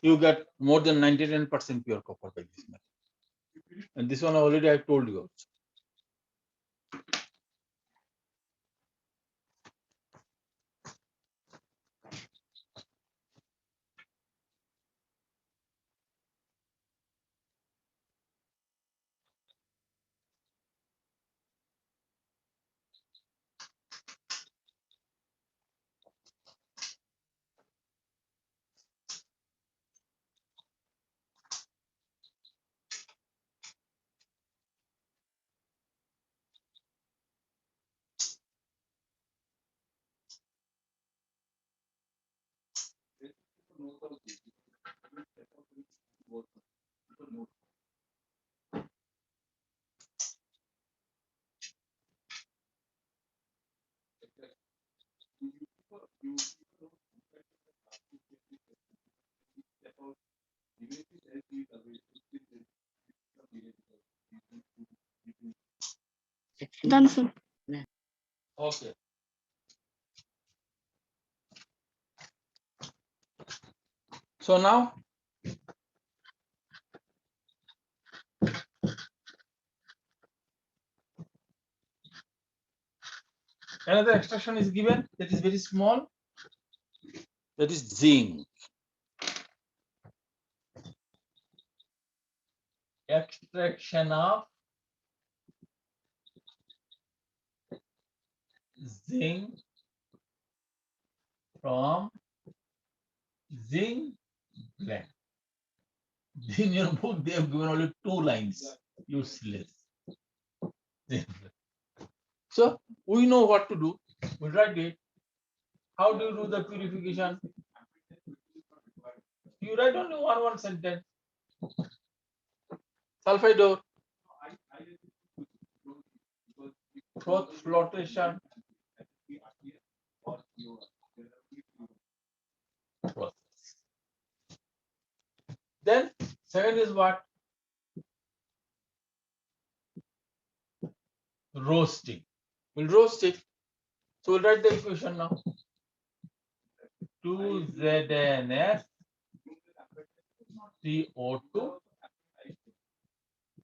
You get more than 99% pure copper by this method. And this one already I told you. Done, sir. Okay. So now another extraction is given that is very small. That is zinc. Extraction of zinc from zinc gland. In your book, they have given only 2 lines. Useless. So we know what to do. We write it. How do you do the purification? You write only one sentence. Sulfide ore. Flotation process. Then second is what? Roasting. We'll roast it. So we'll write the equation now. 2ZNS CO2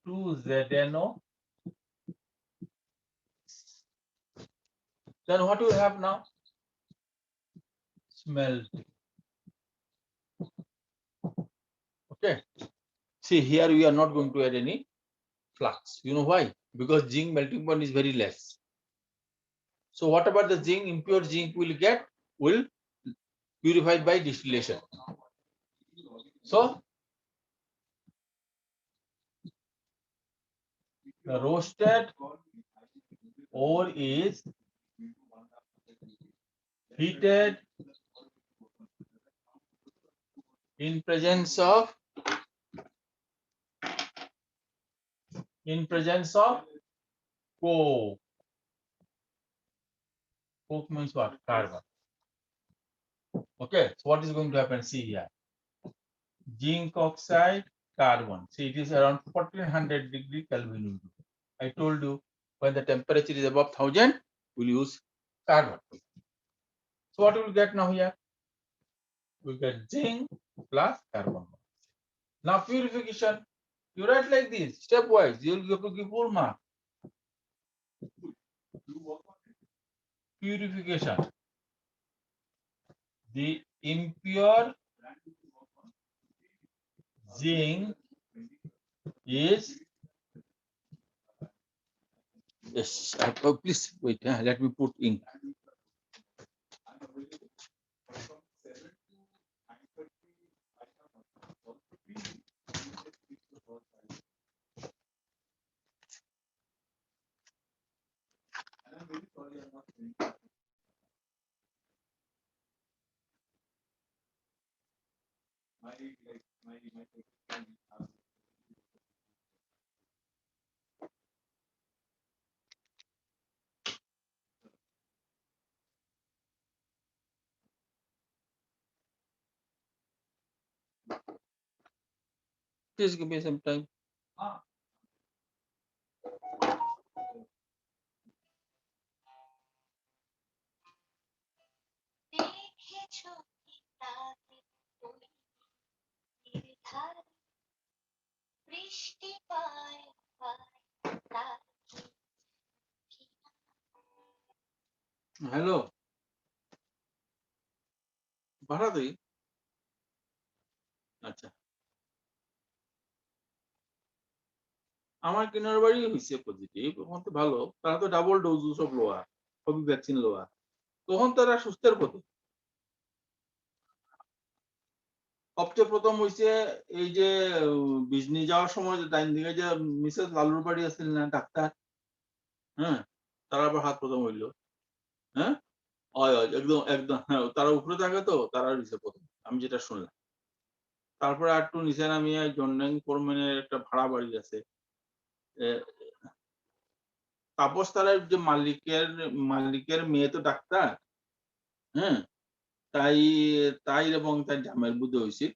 2ZNO. Then what do we have now? Smelting. Okay. See, here we are not going to add any flux. You know why? Because zinc melting point is very less. So what about the zinc? Impure zinc will get will purified by distillation. So the roasted ore is heated in presence of coke. Coke means what? Carbon. Okay, so what is going to happen? See here. Zinc oxide, carbon. See, it is around 1400 degree Kelvin. I told you when the temperature is above 1000, we'll use carbon. So what we will get now here? We get zinc plus carbon. Now purification. You write like this, stepwise. You will have to give full mark. Purification. The impure zinc is yes. Oh, please wait. Let me put ink. Please give me some time. Hello, ভাড়া দিই। আচ্ছা, আমার কিনার বাড়ি হয়েছে positive, তখন তো ভালো। তারা তো ডাবল ডোজ সব লোয়া, সবই ভ্যাকসিন লোয়া। তখন তারা সুস্থের পথে। সবচেয়ে প্রথম হইছে এই যে বিজনি যাওয়ার সময় যে ডাইন দিকে যে মিসেস লালুর বাড়ি আছিল না ডাক্তার, হ্যাঁ, তারা আবার হাত প্রথম হইলো, হ্যাঁ, হয় হয়, একদম একদম, হ্যাঁ, তারা উপরে থাকে তো তারা দিছে প্রথম, আমি যেটা শুনলাম। তারপরে আর একটু নিচে নামিয়ে জন্ডিং ফোরম্যানের একটা ভাড়া বাড়ি আছে, তাপস তারার যে মালিকের মেয়ে তো ডাক্তার, হ্যাঁ, তাই তাই এবং তার জামাইয়ের বুদ্ধি হয়েছে,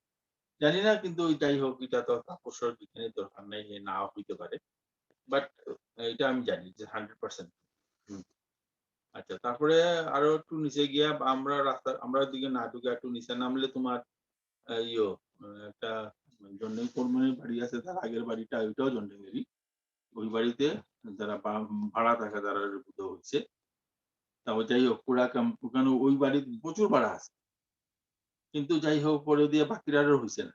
জানি না, কিন্তু ওইটাই হোক, এটা তো তাপসের বিজ্ঞানের দরকার নেই, না হইতে পারে, বাট এটা আমি জানি যে 100%। আচ্ছা, তারপরে আরো একটু নিচে গিয়া আমরা দিকে না ঢুকে একটু নিচে নামলে তোমার ইয়ো একটা জন্ডিং ফোরম্যানের বাড়ি আছে, তার আগের বাড়িটা ওইটাও জন্ডিংয়েরই। ওই বাড়িতে যারা ভাড়া থাকে তারা বুদ্ধ হচ্ছে। তারপর যাই হোক, ওখানে ওই বাড়িতে প্রচুর ভাড়া আছে, কিন্তু যাই হোক পরে দিয়ে বাকিরা আরো হয়েছে না।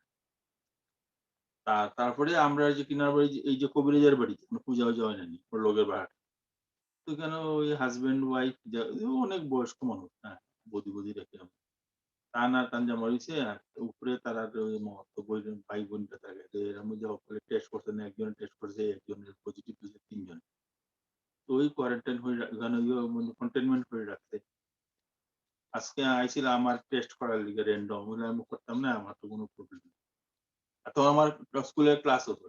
তারপরে আমরা যে কিনার বাড়ি, এই যে কবিরাজের বাড়ি, পূজা উজা হয় নানি, ওর লোকের ভাড়া, তো এখানে ওই হাজবেন্ড ওয়াইফ অনেক বয়স্ক মানুষ, হ্যাঁ, বদি রেখে টান আর টান জমা হয়েছে। আর উপরে তারা ওই মহত্ব ভাই বোনটা থাকে, এর মধ্যে টেস্ট করছে না, একজনের টেস্ট করছে, একজনের পজিটিভ হয়েছে, 3 জন। তো ওই কোয়ারেন্টাইন হয়ে ওখানে কন্টেনমেন্ট করে রাখছে। আজকে আইছিল আমার টেস্ট করার লিগে র্যান্ডম, আমি করতাম না, আমার তো কোনো প্রবলেম নেই। তো আমার স্কুলের ক্লাস হতো,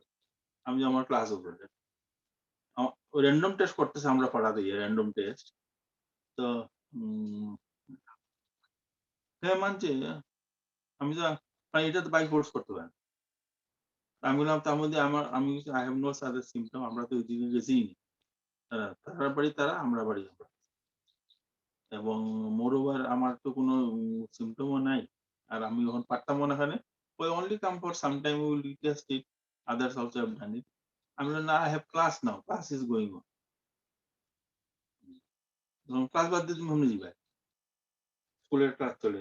আমি যে আমার ক্লাস হতো, র্যান্ডম টেস্ট করতেছে, আমরা পড়া দিই র্যান্ডম টেস্ট। তো হ্যাঁ মানছে, আমি তো এটা তো বাই ফোর্স করতে পারেন। আমি বললাম তার মধ্যে আমি আই হ্যাভ নো সাদার সিমটম, আমরা তো ওইদিকে গেছি, তারা বাড়ি তারা, আমরা বাড়ি আমরা, এবং মোর ওভার আমার তো কোনো সিমটমও নাই। আর আমি যখন পারতাম না এখানে, ওই only come for some time will test it, others also have done it. আমি বললাম না, I have class now, class is going on. Class বাদ দিয়ে তুমি মনে যাবে, স্কুলের ক্লাস চলে।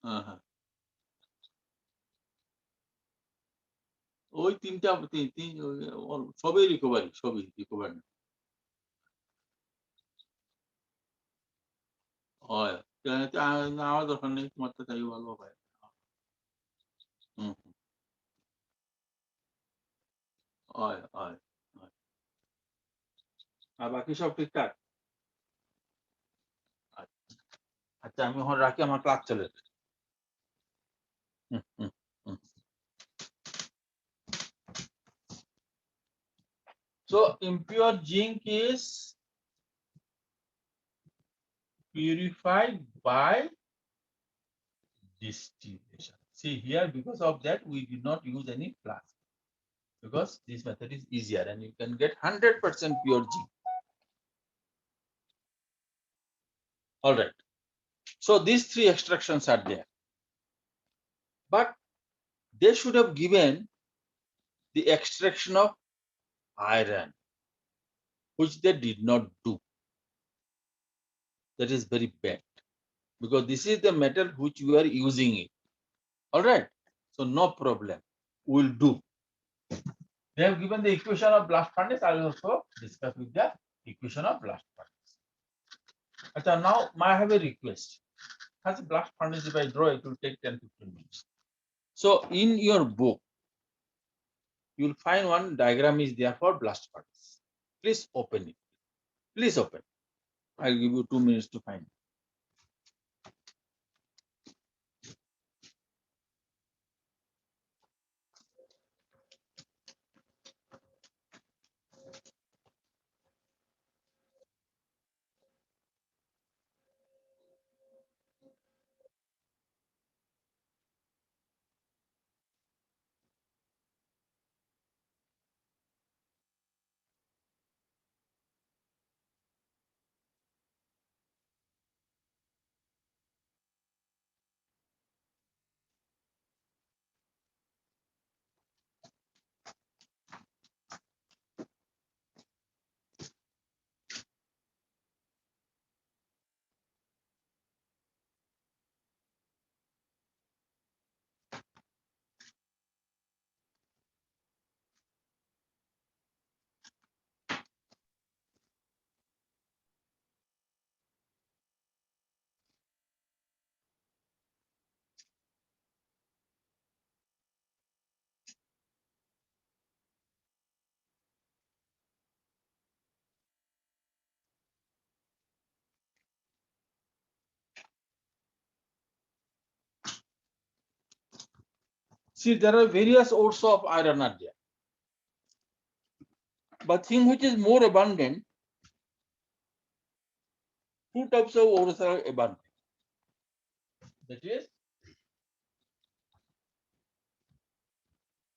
হ্যাঁ হ্যাঁ, ওই তিনটা সবই রিকভারি, সবই রিকভারি হয়। নেওয়ার দরকার নেই, তোমার তো তাই ভালো হয়। হুম, হয় হয় হয়। আর বাকি সব ঠিকঠাক? আচ্ছা, আমি এখন রাখি, আমার ক্লাস চলে। হুম হুম হুম। So impure zinc is purified by distillation. See here, because of that we did not use any flask, because this method is easier and you can get 100% pure zinc. All right. So these 3 extractions are there, but they should have given the extraction of iron, which they did not do. That is very bad, because this is the metal which we are using it. All right. So no problem, we'll do. They have given the equation of blast furnace. I will also discuss with the equation of blast furnace. Okay, now I have a request. As a blast furnace, if I draw, it will take 10-15 minutes. So in your book, you will find one diagram is there for blast furnace. Please open it. Please open. I'll give you 2 minutes to find it. See, there are various ores of iron are there. But thing which is more abundant, two types of ores are abundant. That is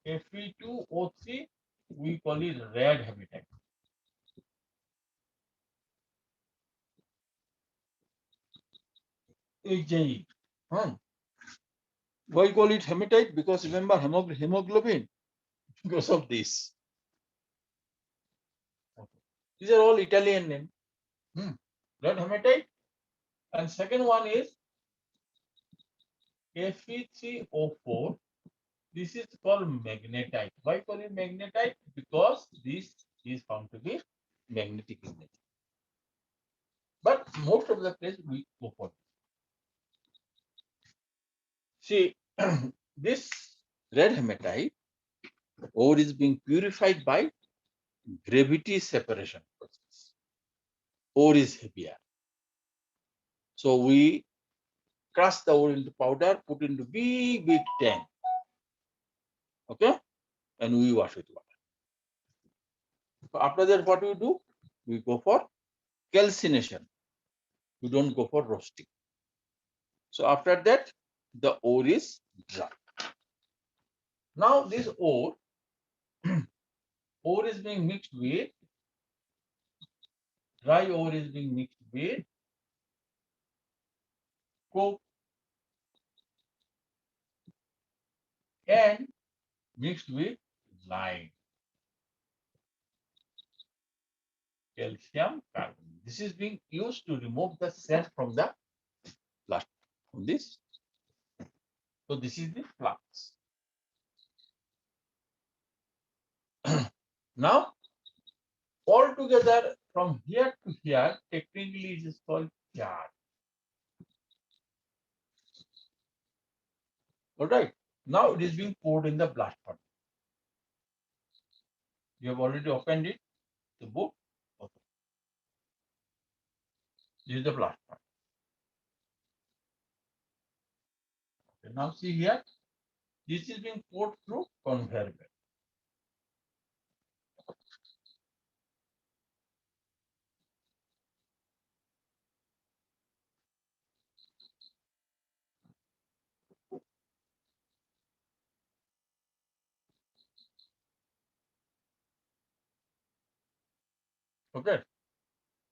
Fe2O3, we call it red hematite. HJE. Why call it hematite? Because remember hemoglobin, because of this. Okay. These are all Italian names. Red hematite. And second one is Fe3O4. This is called magnetite. Why call it magnetite? Because this is found to be magnetic in nature. But most of the place we go for. See, this red hematite ore is being purified by gravity separation process. Ore is heavier. So we crush the ore into powder, put into big tank. Okay? And we wash with water. So after that, what we do? We go for calcination. We don't go for roasting. So after that, the ore is dry. Now this ore is being mixed with, dry ore is being mixed with coke and mixed with lime, calcium carbonate. This is being used to remove the sand from the plastic. From this. So this is the flux. Now, all together from here to here, technically it is called charge. All right. Now it is being poured in the blast furnace. You have already opened it, the book. Okay. This is the blast furnace. Okay. Now see here, this is being poured through conveyor belt. Okay.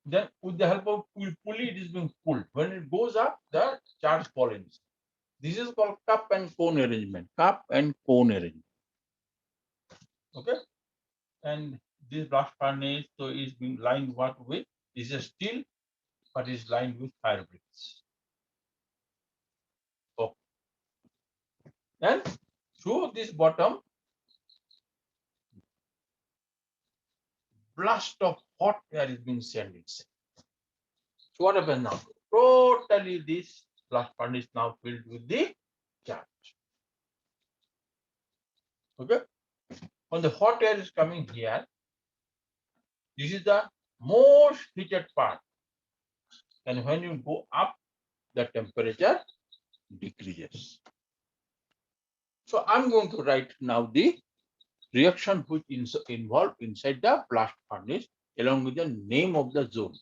Then with the help of pulley, it is being pulled. When it goes up, the charge falls. This is called cup and cone arrangement. Cup and cone arrangement. Okay. And this blast furnace so is being lined what with? This is steel, but is lined with fire bricks. Okay. And through this bottom, blast of hot air is being sent inside. So what happens now? Totally this blast furnace now filled with the charge. Okay. When the hot air is coming here, this is the most heated part. And when you go up, the temperature decreases. So I'm going to write now the reaction which is involved inside the blast furnace along with the name of the zone.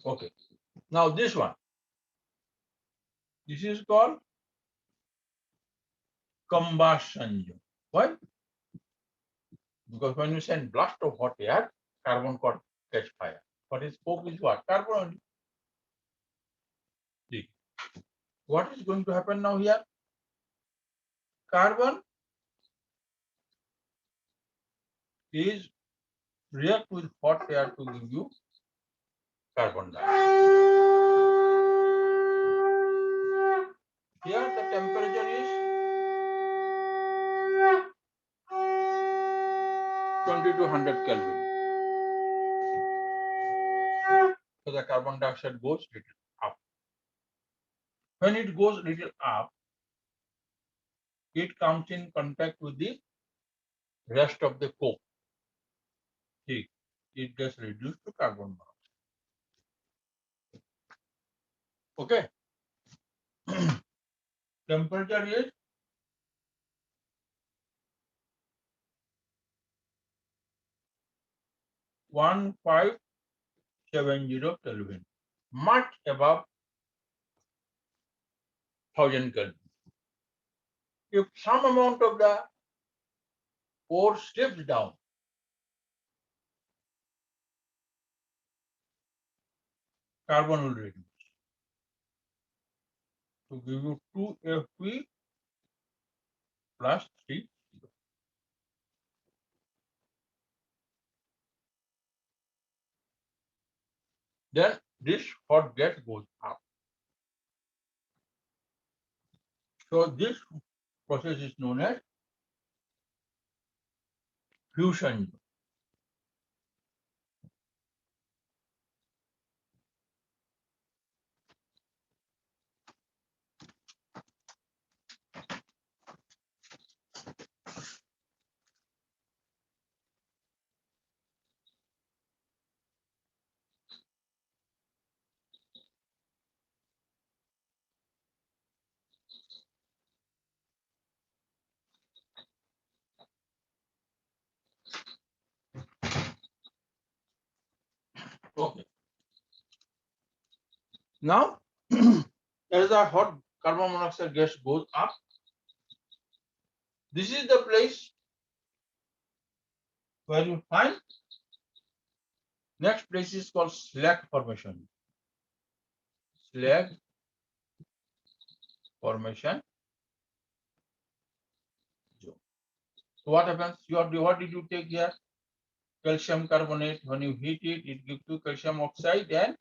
Okay. Now this one. This is called combustion zone. Why? Because when you send blast of hot air, carbon catch fire. What is smoke is what? Carbon only. See. What is going to happen now here? Carbon is react with hot air to give you carbon dioxide. Here the temperature is 20 to 100 Kelvin. So the carbon dioxide goes little. When it goes little up, it comes in contact with the rest of the coke. See, it gets reduced to carbon monoxide. Okay. Temperature is 1570 Kelvin, much above 1000 Kelvin. If some amount of the ore slips down, carbon will reduce to give you 2Fe plus 3. Then this hot gas goes up. So this process is known as fusion. Okay. Now, as the hot carbon monoxide gas goes up, this is the place where you find next place is called slag formation. Slag formation zone. So what happens? What did you take here? Calcium carbonate. When you heat it, it gives you calcium oxide and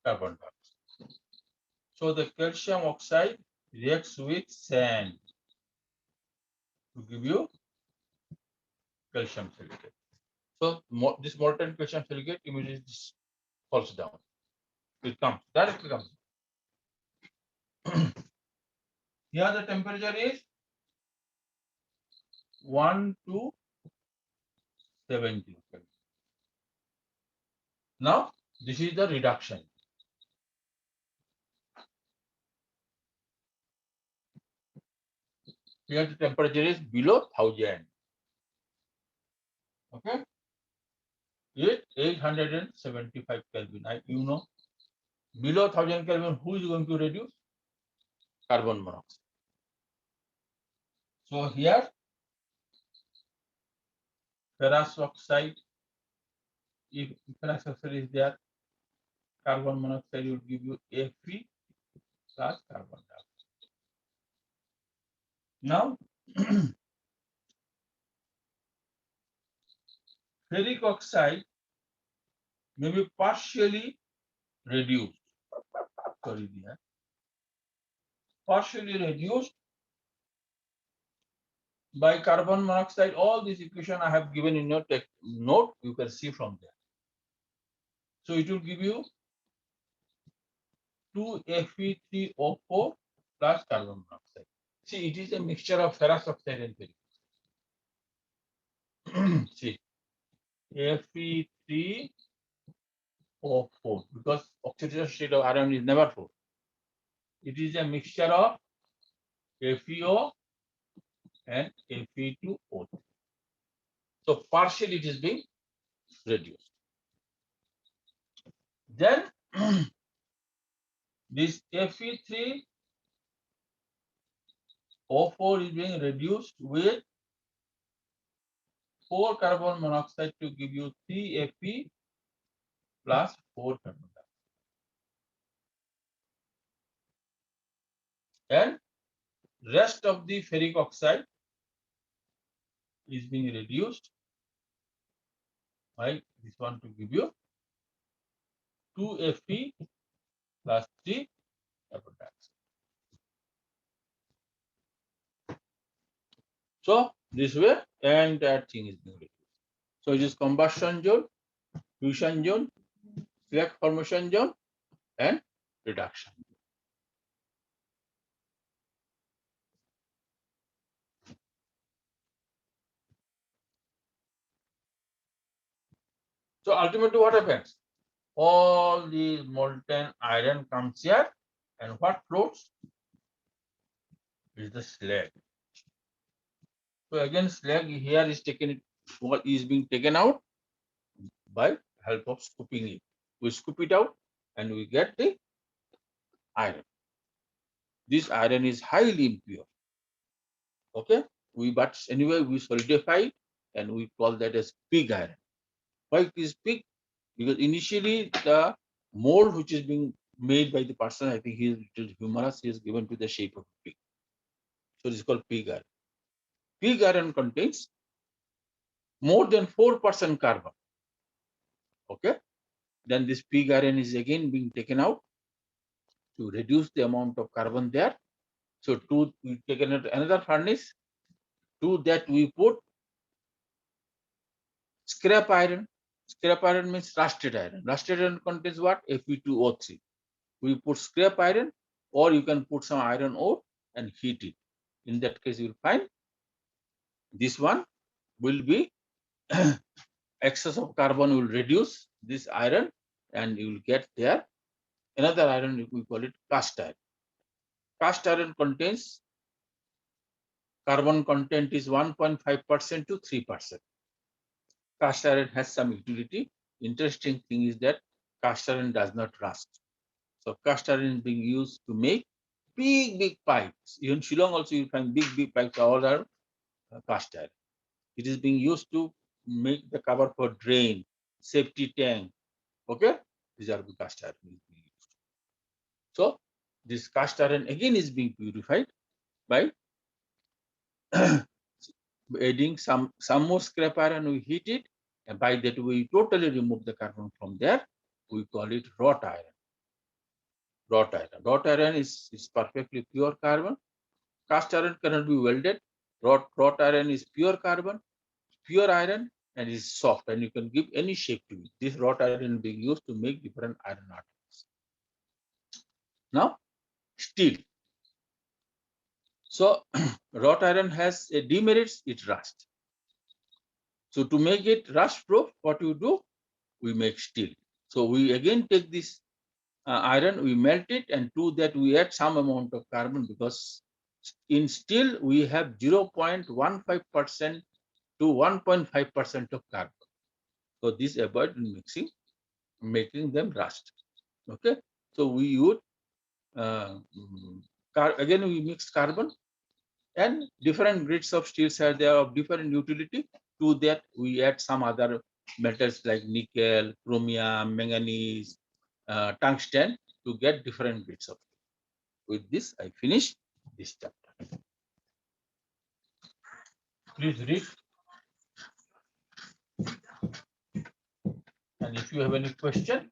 carbon dioxide. So the calcium oxide reacts with sand to give you calcium silicate. So this molten calcium silicate immediately falls down. It comes directly comes. Here the temperature is 1 to 70. Now this is the reduction. Here the temperature is below 1000. Okay, it's 875 Kelvin. You know, below 1000 Kelvin, who is going to reduce? Carbon monoxide. So here, ferrous oxide, if ferrous oxide is there, carbon monoxide will give you Fe plus carbon dioxide. Now, ferric oxide may be partially reduced. Sorry, dear. Partially reduced by carbon monoxide. All this equation I have given in your note, you can see from there. So it will give you 2Fe3O4 plus carbon monoxide. See, it is a mixture of ferrous oxide and ferric. See, Fe3O4, because oxidation state of iron is never 4. It is a mixture of FeO and Fe2O3. So partially it is being reduced. Then this Fe3O4 is being reduced with 4 carbon monoxide to give you 3 Fe plus 4 carbon dioxide. And rest of the ferric oxide is being reduced by this one to give you 2 Fe plus 3 carbon dioxide. So this way, and that thing is being reduced. So it is combustion zone, fusion zone, slag formation zone, and reduction. So ultimately what happens? All the molten iron comes here, and what floats is the slag. So again, slag here is being taken out by help of scooping it. We scoop it out and we get the iron. This iron is highly impure. Okay, but anyway we solidify it and we call that as pig iron. Why it is pig? Because initially the mold which is being made by the person, I think he is little humorous, he is given to the shape of pig. So it is called pig iron. Pig iron contains more than 4% carbon. Okay, then this pig iron is again being taken out to reduce the amount of carbon there. So we take another furnace. To that we put scrap iron. Scrap iron means rusted iron. Rusted iron contains what? Fe2O3. We put scrap iron, or you can put some iron ore and heat it. In that case, you will find this one will be excess of carbon will reduce this iron, and you will get there another iron. We call it cast iron. Cast iron contains carbon content is 1.5% to 3%. Cast iron has some utility. Interesting thing is that cast iron does not rust. So cast iron is being used to make big pipes. Even Shillong also you find big pipes, all are cast iron. It is being used to make the cover for drain, safety tank. Okay, these are the cast iron being used. So this cast iron again is being purified by adding some more scrap iron. We heat it, and by that we totally remove the carbon from there. We call it wrought iron. Wrought iron. Wrought iron is perfectly pure carbon. Cast iron cannot be welded. Wrought iron is pure carbon, pure iron, and is soft, and you can give any shape to it. This wrought iron is being used to make different iron articles. Now, steel. So, wrought iron has a demerits, it rusts. So, to make it rust proof, what you do? We make steel. So, we again take this iron, we melt it, and to that we add some amount of carbon, because in steel we have 0.15% to 1.5% of carbon. So this avoid mixing, making them rust. Okay, so we would again we mix carbon, and different grades of steels are there of different utility. To that we add some other metals like nickel, chromium, manganese, tungsten to get different grades of steel. With this, I finish this chapter. Please read, and if you have any question,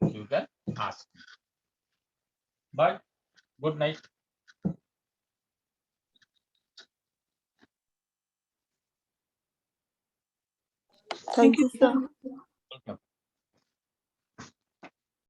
you can ask. Bye. Good night. Thank you, sir. Welcome.